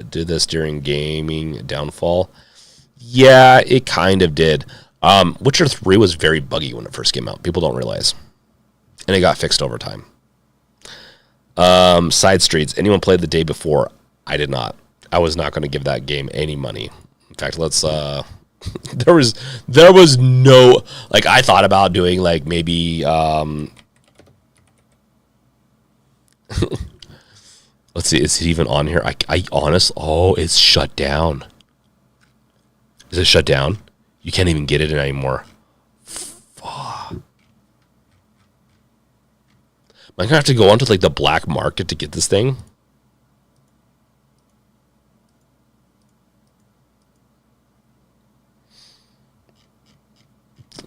do this during gaming downfall? Yeah, it kind of did. Witcher 3 was very buggy when it first came out. People don't realize. And it got fixed over time. Side Streets, anyone played the day before? I did not. I was not going to give that game any money. In fact, let's... there was no, like, I thought about doing like maybe let's see, is it even on here? It's shut down. Is it shut down? You can't even get it anymore. Fuck. Am I gonna have to go onto like the black market to get this thing?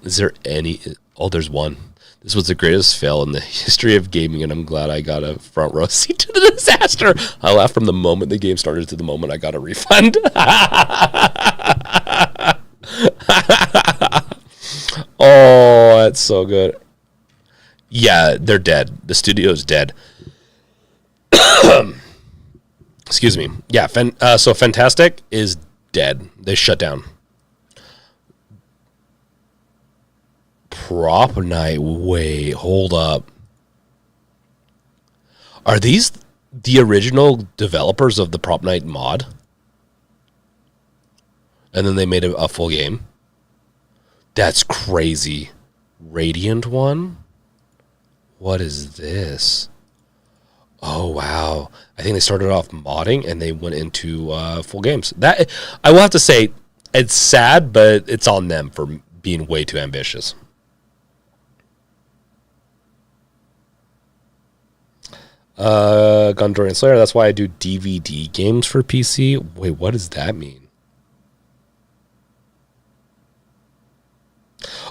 Is there any... Oh, there's one. This was the greatest fail in the history of gaming, and I'm glad I got a front row seat to the disaster. I laughed from the moment the game started to the moment I got a refund. Oh, that's so good. Yeah, they're dead. The studio's dead. Excuse me. Yeah, so Fantastic is dead. They shut down. Prop Night. Wait, hold up. Are these the original developers of the Prop Night mod? And then they made a full game? That's crazy. Radiant one? What is this? Oh, wow. I think they started off modding and they went into full games. That I will have to say, it's sad, but it's on them for being way too ambitious. Gondorian Slayer, that's why I do DVD games for PC. Wait, what does that mean?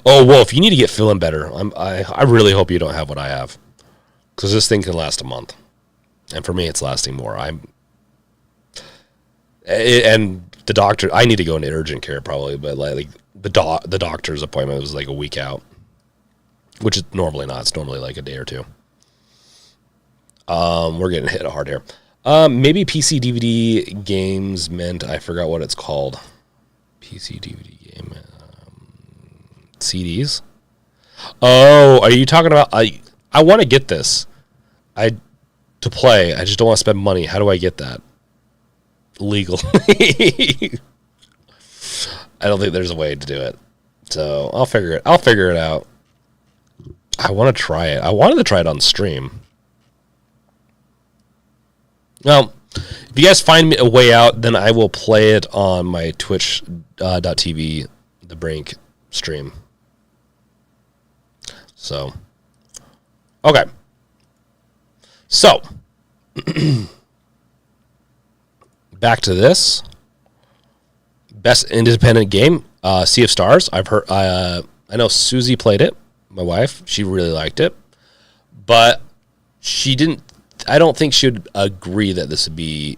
Oh, Wolf, you need to get feeling better. I really hope you don't have what I have, because this thing can last a month, and for me, it's lasting more. And the doctor, I need to go into urgent care probably, but like the doctor's appointment was like a week out, which is normally not. It's normally like a day or two. We're getting hit hard here. Maybe PC DVD games meant, I forgot what it's called. PC DVD game. CDs? Oh, are you talking about, I want to get this. To play. I just don't want to spend money. How do I get that? Legally. I don't think there's a way to do it. So I'll figure it out. I want to try it. I wanted to try it on stream. Well, if you guys find a way out, then I will play it on my twitch.tv, the Brink stream. So, okay. So, back to this. Best independent game, Sea of Stars. I've heard. I know Susie played it. My wife. She really liked it, but she didn't. I don't think she would agree that this would be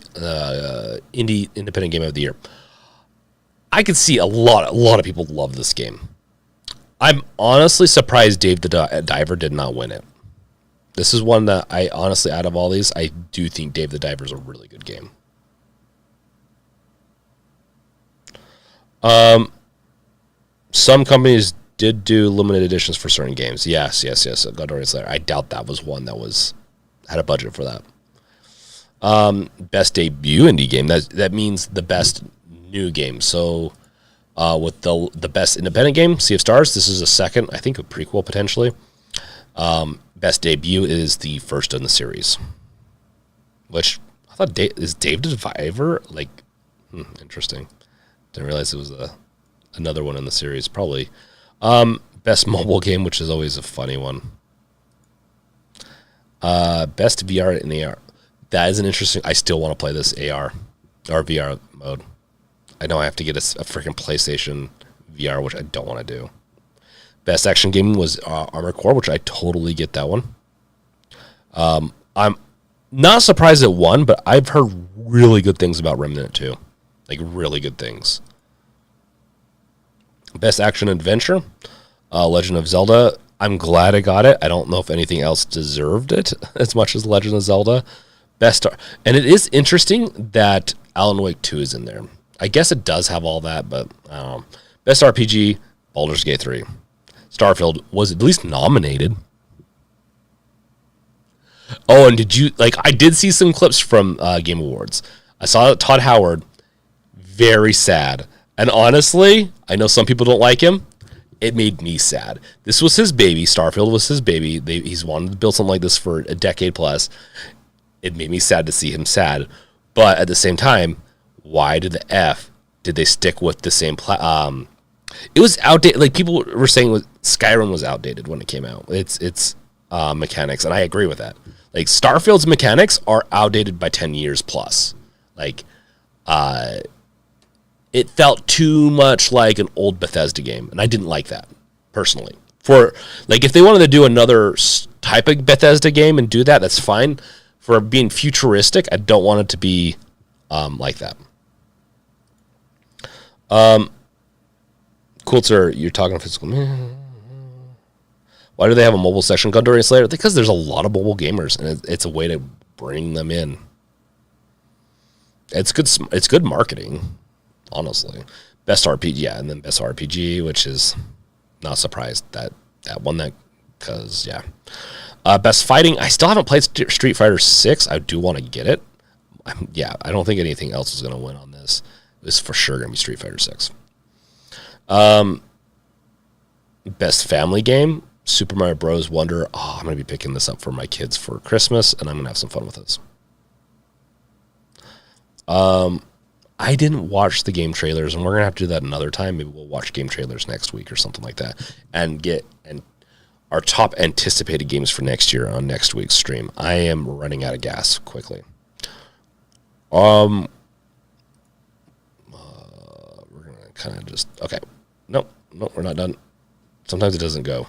independent game of the year. I could see a lot of people love this game. I'm honestly surprised Dave the Diver did not win it. This is one that I honestly, out of all these, I do think Dave the Diver is a really good game. Some companies did do limited editions for certain games. Yes. Gondorian Slayer. I doubt that was one that had a budget for that. Best debut indie game. That means the best new game. So with the best independent game, Sea of Stars, this is a second, I think a prequel potentially. Best debut is the first in the series, which I thought is Dave the Diver. Like, interesting. Didn't realize it was another one in the series. Probably best mobile game, which is always a funny one. Best VR and AR. That is an interesting. I still want to play this AR or VR mode. I know I have to get a freaking PlayStation VR, which I don't want to do. Best action game was Armored Core, which I totally get that one. I'm not surprised it won, but I've heard really good things about Remnant 2. Like, really good things. Best action adventure, Legend of Zelda. I'm glad I got it. I don't know if anything else deserved it as much as Legend of Zelda. And it is interesting that Alan Wake 2 is in there. I guess it does have all that, but I don't know. Best RPG, Baldur's Gate 3. Starfield was at least nominated. Oh, and I did see some clips from Game Awards. I saw Todd Howard, very sad. And honestly, I know some people don't like him. It made me sad. This was his baby. Starfield was his baby. He's wanted to build something like this for a decade plus. It made me sad to see him sad. But at the same time, why did they stick with the same it was outdated. Like, people were saying Skyrim was outdated when it came out. It's mechanics, and I agree with that. Like, Starfield's mechanics are outdated by 10 years plus. Like, it felt too much like an old Bethesda game, and I didn't like that, personally. For like, if they wanted to do another type of Bethesda game and do that, that's fine. For being futuristic, I don't want it to be like that. Coulter, you're talking physical. Why do they have a mobile section, Gondorian Slayer? Because there's a lot of mobile gamers, and it's a way to bring them in. It's good. It's good marketing, honestly. Best RPG, yeah, and then best RPG, which is not surprised that won that, because yeah. Best fighting. I still haven't played Street Fighter 6. I do want to get it. I don't think anything else is going to win on this. It's for sure going to be Street Fighter 6. Best family game. Super Mario Bros. Wonder. Oh, I'm going to be picking this up for my kids for Christmas, and I'm going to have some fun with this. I didn't watch the game trailers, and we're going to have to do that another time. Maybe we'll watch game trailers next week or something like that, and get our top anticipated games for next year on next week's stream. I am running out of gas quickly. We're going to kind of just... Okay. Nope, we're not done. Sometimes it doesn't go.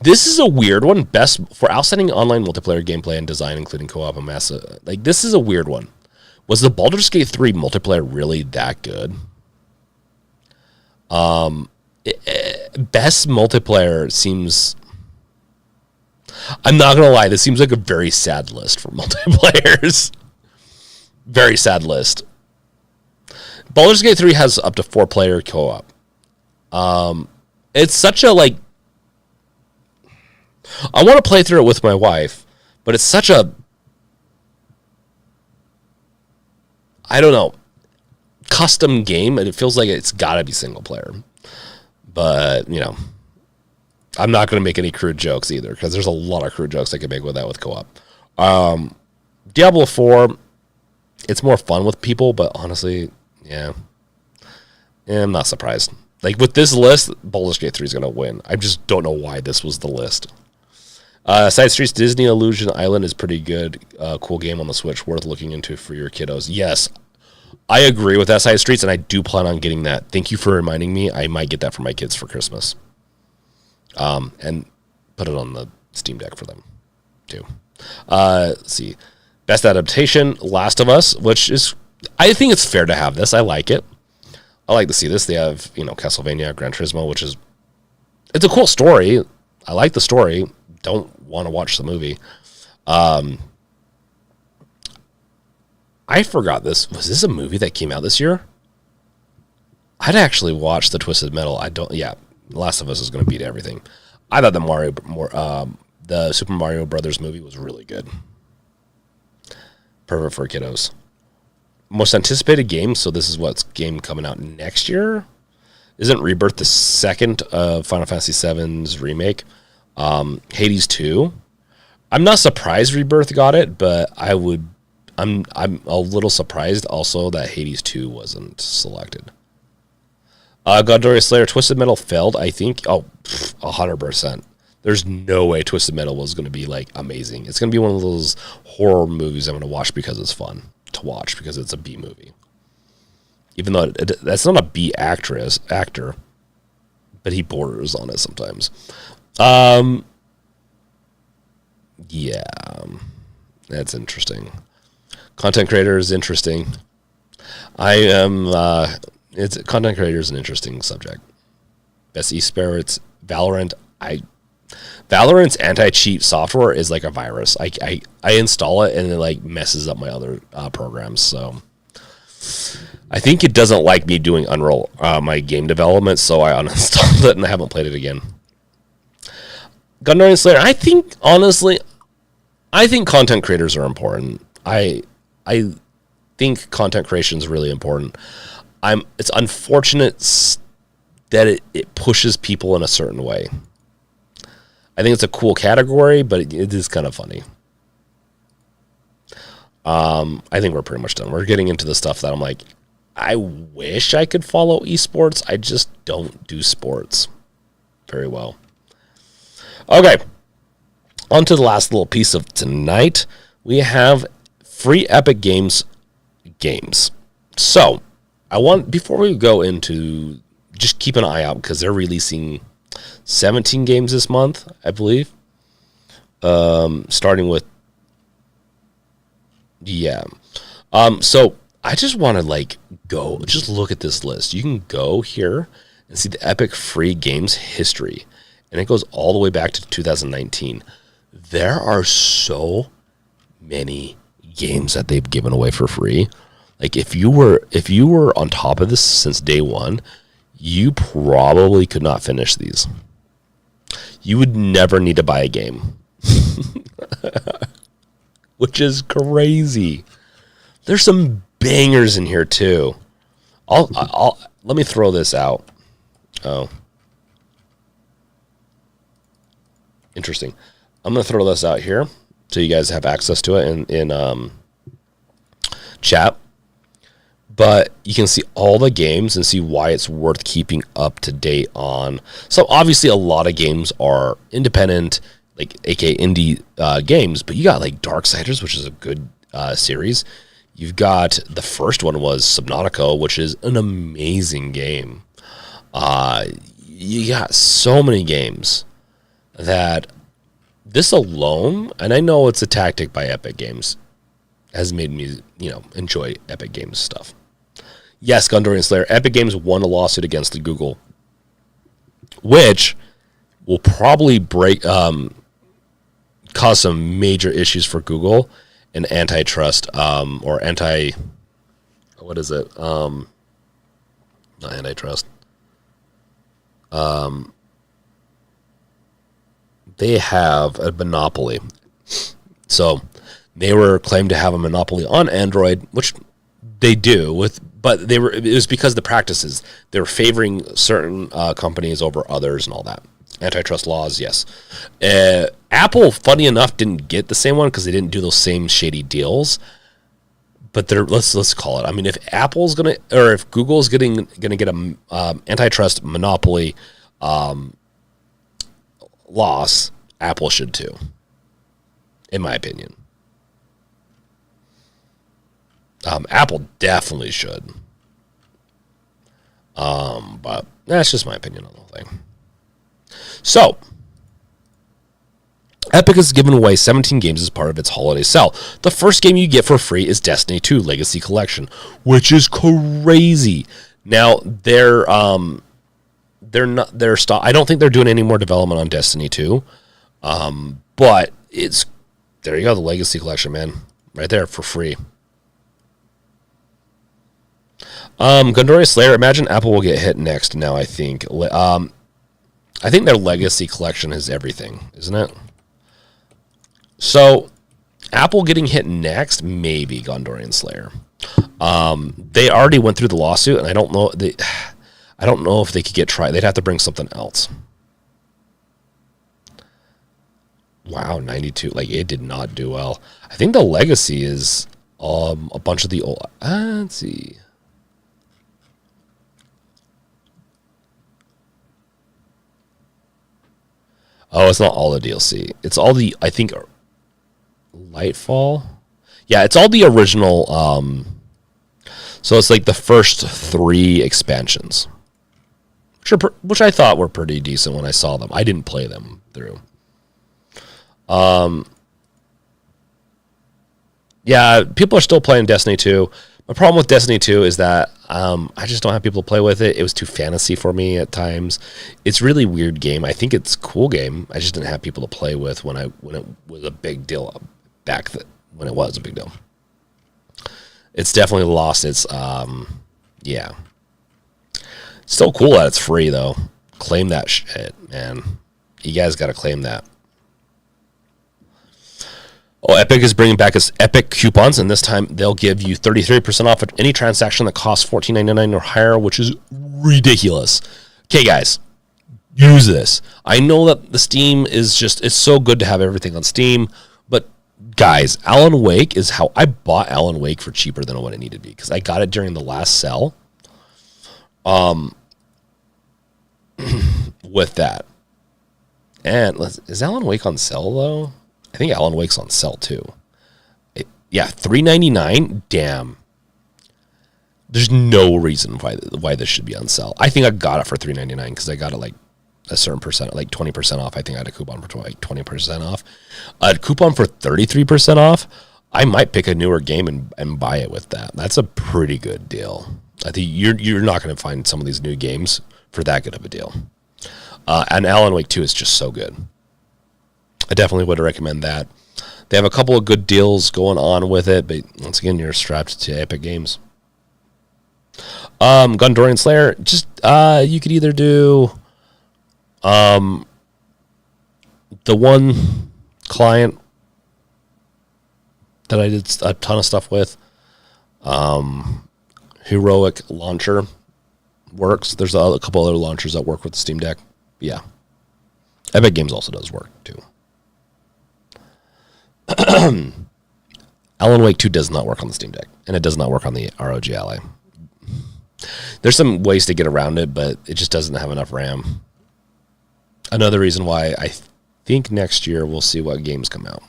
This is a weird one. Best for outstanding online multiplayer gameplay and design, including co-op and massive. Like, this is a weird one. Was the Baldur's Gate 3 multiplayer really that good? Best multiplayer seems... I'm not going to lie. This seems like a very sad list for multiplayers. Very sad list. Baldur's Gate 3 has up to 4-player co-op. It's such a, like... I want to play through it with my wife, but it's such a... I don't know. Custom game, and it feels like it's got to be single player. But, you know, I'm not going to make any crude jokes either, because there's a lot of crude jokes I can make with that with co-op. Diablo 4, it's more fun with people, but honestly, yeah, I'm not surprised. Like, with this list, Baldur's Gate 3 is going to win. I just don't know why this was the list. Side Streets Disney Illusion Island is pretty good. Cool game on the Switch, worth looking into for your kiddos. Yes, I agree with that, Side Streets, and I do plan on getting that. Thank you for reminding me. I might get that for my kids for Christmas. And put it on the Steam Deck for them, too. Let's see. Best adaptation, Last of Us, which is... I think it's fair to have this. I like it. I like to see this. They have, Castlevania, Gran Turismo, which is... It's a cool story. I like the story. Don't want to watch the movie. I forgot this. Was this a movie that came out this year? I'd actually watched the Twisted Metal. Yeah, Last of Us is going to beat everything. I thought the Super Mario Brothers movie was really good. Perfect for kiddos. Most anticipated game. So this is what's game coming out next year. Isn't Rebirth the second of Final Fantasy VII's remake? Hades 2. I'm not surprised Rebirth got it, but I'm a little surprised also that Hades 2 wasn't selected. Gondorian Slayer Twisted Metal failed, I think. 100%. There's no way Twisted Metal was going to be like amazing. It's going to be one of those horror movies I'm going to watch because it's fun to watch, because it's a B movie. Even though that's not a B actor, but he borders on it sometimes. Yeah, that's interesting. Content creator is interesting. Content creator is an interesting subject. Best esports, Valorant. Valorant's anti-cheat software is like a virus. I install it and it like messes up my other programs. So I think it doesn't like me doing Unreal, my game development. So I uninstalled it and I haven't played it again. Gundarn Slayer. I think content creators are important. I think content creation is really important. It's unfortunate that it pushes people in a certain way. I think it's a cool category, but it is kind of funny. I think we're pretty much done. We're getting into the stuff that I'm like, I wish I could follow esports. I just don't do sports very well. Okay. On to the last little piece of tonight. We have free Epic Games games. So, before we go into, just keep an eye out because they're releasing 17 games this month, I believe. Starting with, yeah. So I just want to just look at this list. You can go here and see the Epic free games history, and it goes all the way back to 2019. There are so many games that they've given away for free. Like if you were on top of this since day one, you probably could not finish these. You would never need to buy a game. Which is crazy. There's some bangers in here too. I'll let me throw this out. Oh. Interesting. I'm going to throw this out here so you guys have access to it in chat. But you can see all the games and see why it's worth keeping up to date on. So obviously a lot of games are independent, like aka indie games, but you got like Darksiders, which is a good series. You've got the first one was Subnautica, which is an amazing game. You got so many games that this alone, and I know it's a tactic by Epic Games, has made me, enjoy Epic Games stuff. Yes, Gundorian Slayer. Epic Games won a lawsuit against Google, which will probably cause some major issues for Google and antitrust, or anti, what is it? Not antitrust. They have a monopoly. So they were claimed to have a monopoly on Android, which they do but it was because of the practices. They were favoring certain companies over others and all that. Antitrust laws, yes. Apple, funny enough, didn't get the same one because they didn't do those same shady deals. But let's call it. I mean, if if Google's gonna get a antitrust monopoly loss, Apple should too, in my opinion. Apple definitely should. But that's just my opinion on the whole thing. So, Epic has given away 17 games as part of its holiday sale. The first game you get for free is Destiny 2 Legacy Collection, which is crazy. Now, they're not I don't think they're doing any more development on Destiny 2. But there you go, the Legacy Collection, man. Right there for free. Gundorian Slayer, imagine Apple will get hit next now, I think. I think their Legacy Collection is everything, isn't it? So, Apple getting hit next, maybe Gundorian Slayer. They already went through the lawsuit, and I don't know if they could get tried. They'd have to bring something else. Wow, 92. It did not do well. I think the Legacy is a bunch of the old... let's see... Oh, it's not all the DLC. It's all the, I think, Lightfall? Yeah, it's all the original, so it's like the first 3 expansions, which I thought were pretty decent when I saw them. I didn't play them through. Yeah, people are still playing Destiny 2. My problem with Destiny 2 is that I just don't have people to play with it. It was too fantasy for me at times. It's a really weird game. I think it's a cool game. I just didn't have people to play with when it was a big deal when it was a big deal. It's definitely lost its, yeah. Still cool that it's free, though. Claim that shit, man. You guys got to claim that. Oh, Epic is bringing back its Epic coupons, and this time they'll give you 33% off of any transaction that costs $14.99 or higher, which is ridiculous. Okay, guys, use this. I know that the Steam is it's so good to have everything on Steam, but guys, Alan Wake is how I bought Alan Wake for cheaper than what it needed to be, because I got it during the last sale. With that. And is Alan Wake on sale, though? I think Alan Wake's on sale too. Yeah, $3.99. Damn. There's no reason why this should be on sale. I think I got it for $3.99 because I got it a certain percent, like 20% off. I think I had a coupon for like 20% off. A coupon for 33% off. I might pick a newer game and buy it with that. That's a pretty good deal. I think you're not going to find some of these new games for that good of a deal. And Alan Wake 2 is just so good. I definitely would recommend that. They have a couple of good deals going on with it, but once again, you're strapped to Epic Games. Gundorian Slayer, just you could either do the one client that I did a ton of stuff with. Heroic Launcher works. There's a couple other launchers that work with the Steam Deck. Yeah. Epic Games also does work too. Alan Wake 2 does not work on the Steam Deck, and it does not work on the ROG Ally. There's some ways to get around it, but it just doesn't have enough RAM. Another reason why I think next year we'll see what games come out.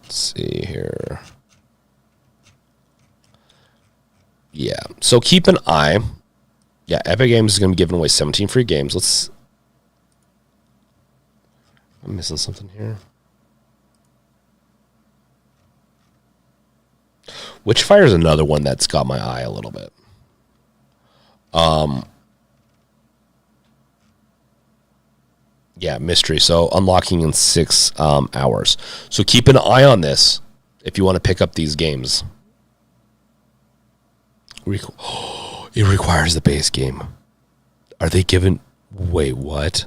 Let's see here. Yeah, so keep an eye. Yeah, Epic Games is going to be giving away 17 free games. I'm missing something here. Witchfire is another one that's got my eye a little bit. Yeah, mystery. So unlocking in 6 hours. So keep an eye on this if you want to pick up these games. It requires the base game. Are they given... Wait, what?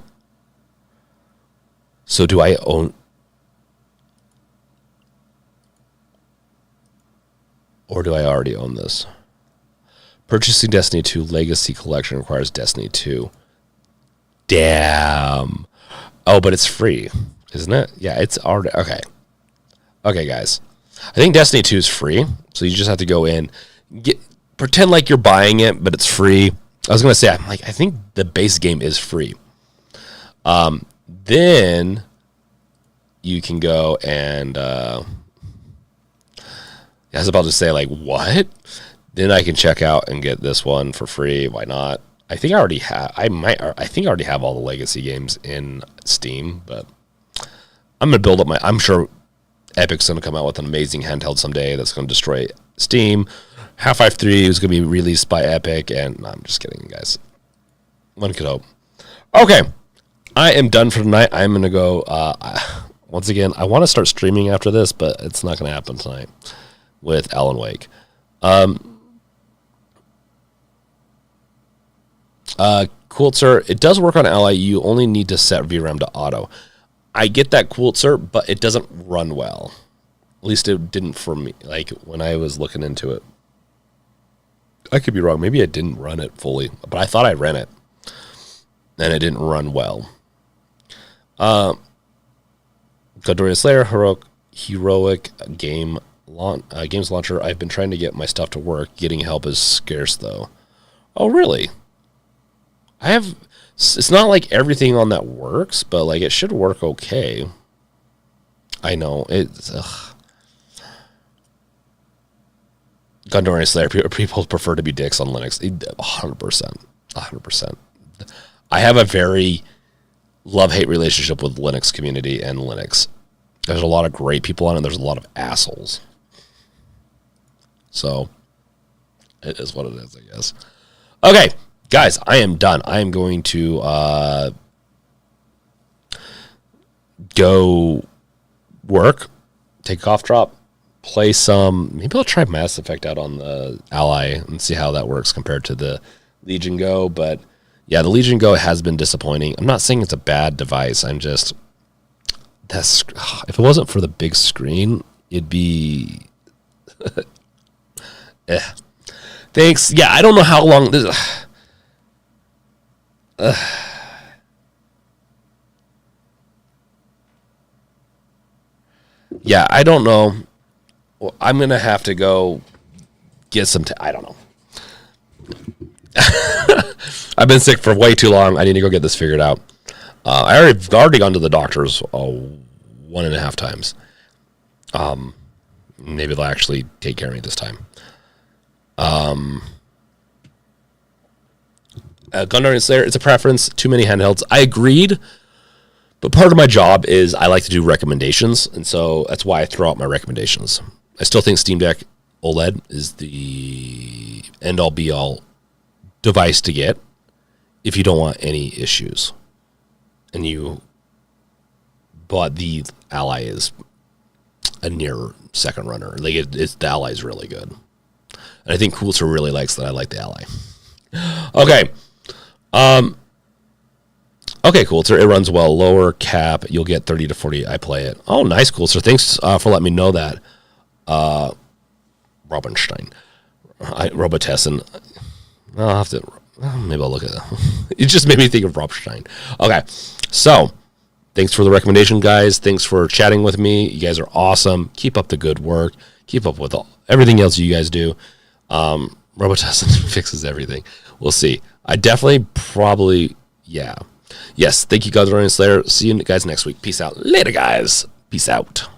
So do I own... Or do I already own this? Purchasing Destiny 2 Legacy Collection requires Destiny 2. Damn. Oh, but it's free, isn't it? Yeah, it's already... Okay. Okay, guys. I think Destiny 2 is free, so you just have to go in, pretend like you're buying it, but it's free. I was going to say, I think the base game is free. Then you can go and... I was about to say, like, what? Then I can check out and get this one for free. Why not? I think I already have. I already have all the legacy games in Steam, but I'm gonna build up I'm sure Epic's gonna come out with an amazing handheld someday that's gonna destroy Steam. Half-Life 3 is gonna be released by Epic, and no, I'm just kidding, guys. One could hope. Okay, I am done for tonight. I'm gonna go. Once again, I want to start streaming after this, but it's not gonna happen tonight with Alan Wake. Quiltser, it does work on Ally. You only need to set VRAM to auto. I get that, Quiltser, but it doesn't run well. At least it didn't for me, like when I was looking into it. I could be wrong. Maybe I didn't run it fully, but I thought I ran it, and it didn't run well. Godorian Slayer, heroic games launcher. I've been trying to get my stuff to work. Getting help is scarce, though. Oh, really? It's not like everything on that works, but like it should work okay. I know it's Gondorian Slayer. People prefer to be dicks on Linux. 100%. I have a very love-hate relationship with Linux community and Linux. There's a lot of great people on it. There's a lot of assholes. So it is what it is, I guess. Okay. Guys, I am done. I am going to go work, take a cough drop, play some... Maybe I'll try Mass Effect out on the Ally and see how that works compared to the Legion Go. But, yeah, the Legion Go has been disappointing. I'm not saying it's a bad device. I'm just... if it wasn't for the big screen, it'd be... Thanks. Yeah, I don't know how long... this. Yeah, I don't know. Well, I'm going to have to go get some... I don't know. I've been sick for way too long. I need to go get this figured out. I've already gone to the doctors 1.5 times. Maybe they'll actually take care of me this time. Gundam Slayer, it's a preference. Too many handhelds. I agreed, but part of my job is I like to do recommendations, and so that's why I throw out my recommendations. I still think Steam Deck OLED is the end-all be-all device to get if you don't want any issues. But the Ally is a near second runner. Like the Ally is really good, and I think Coulter really likes that I like the Ally. Okay. Okay, Coulter. It runs well. Lower cap. You'll get 30 to 40. I play it. Oh, nice, Coulter. Thanks for letting me know that. Robinstein. Robotessen. I'll have to. Maybe I'll look at it. It just made me think of Robinstein. Okay. So, thanks for the recommendation, guys. Thanks for chatting with me. You guys are awesome. Keep up the good work. Keep up with everything else you guys do. Robotessen fixes everything. We'll see. I definitely probably, yeah. Yes, thank you, Gundam Slayer. See you guys next week. Peace out. Later, guys. Peace out.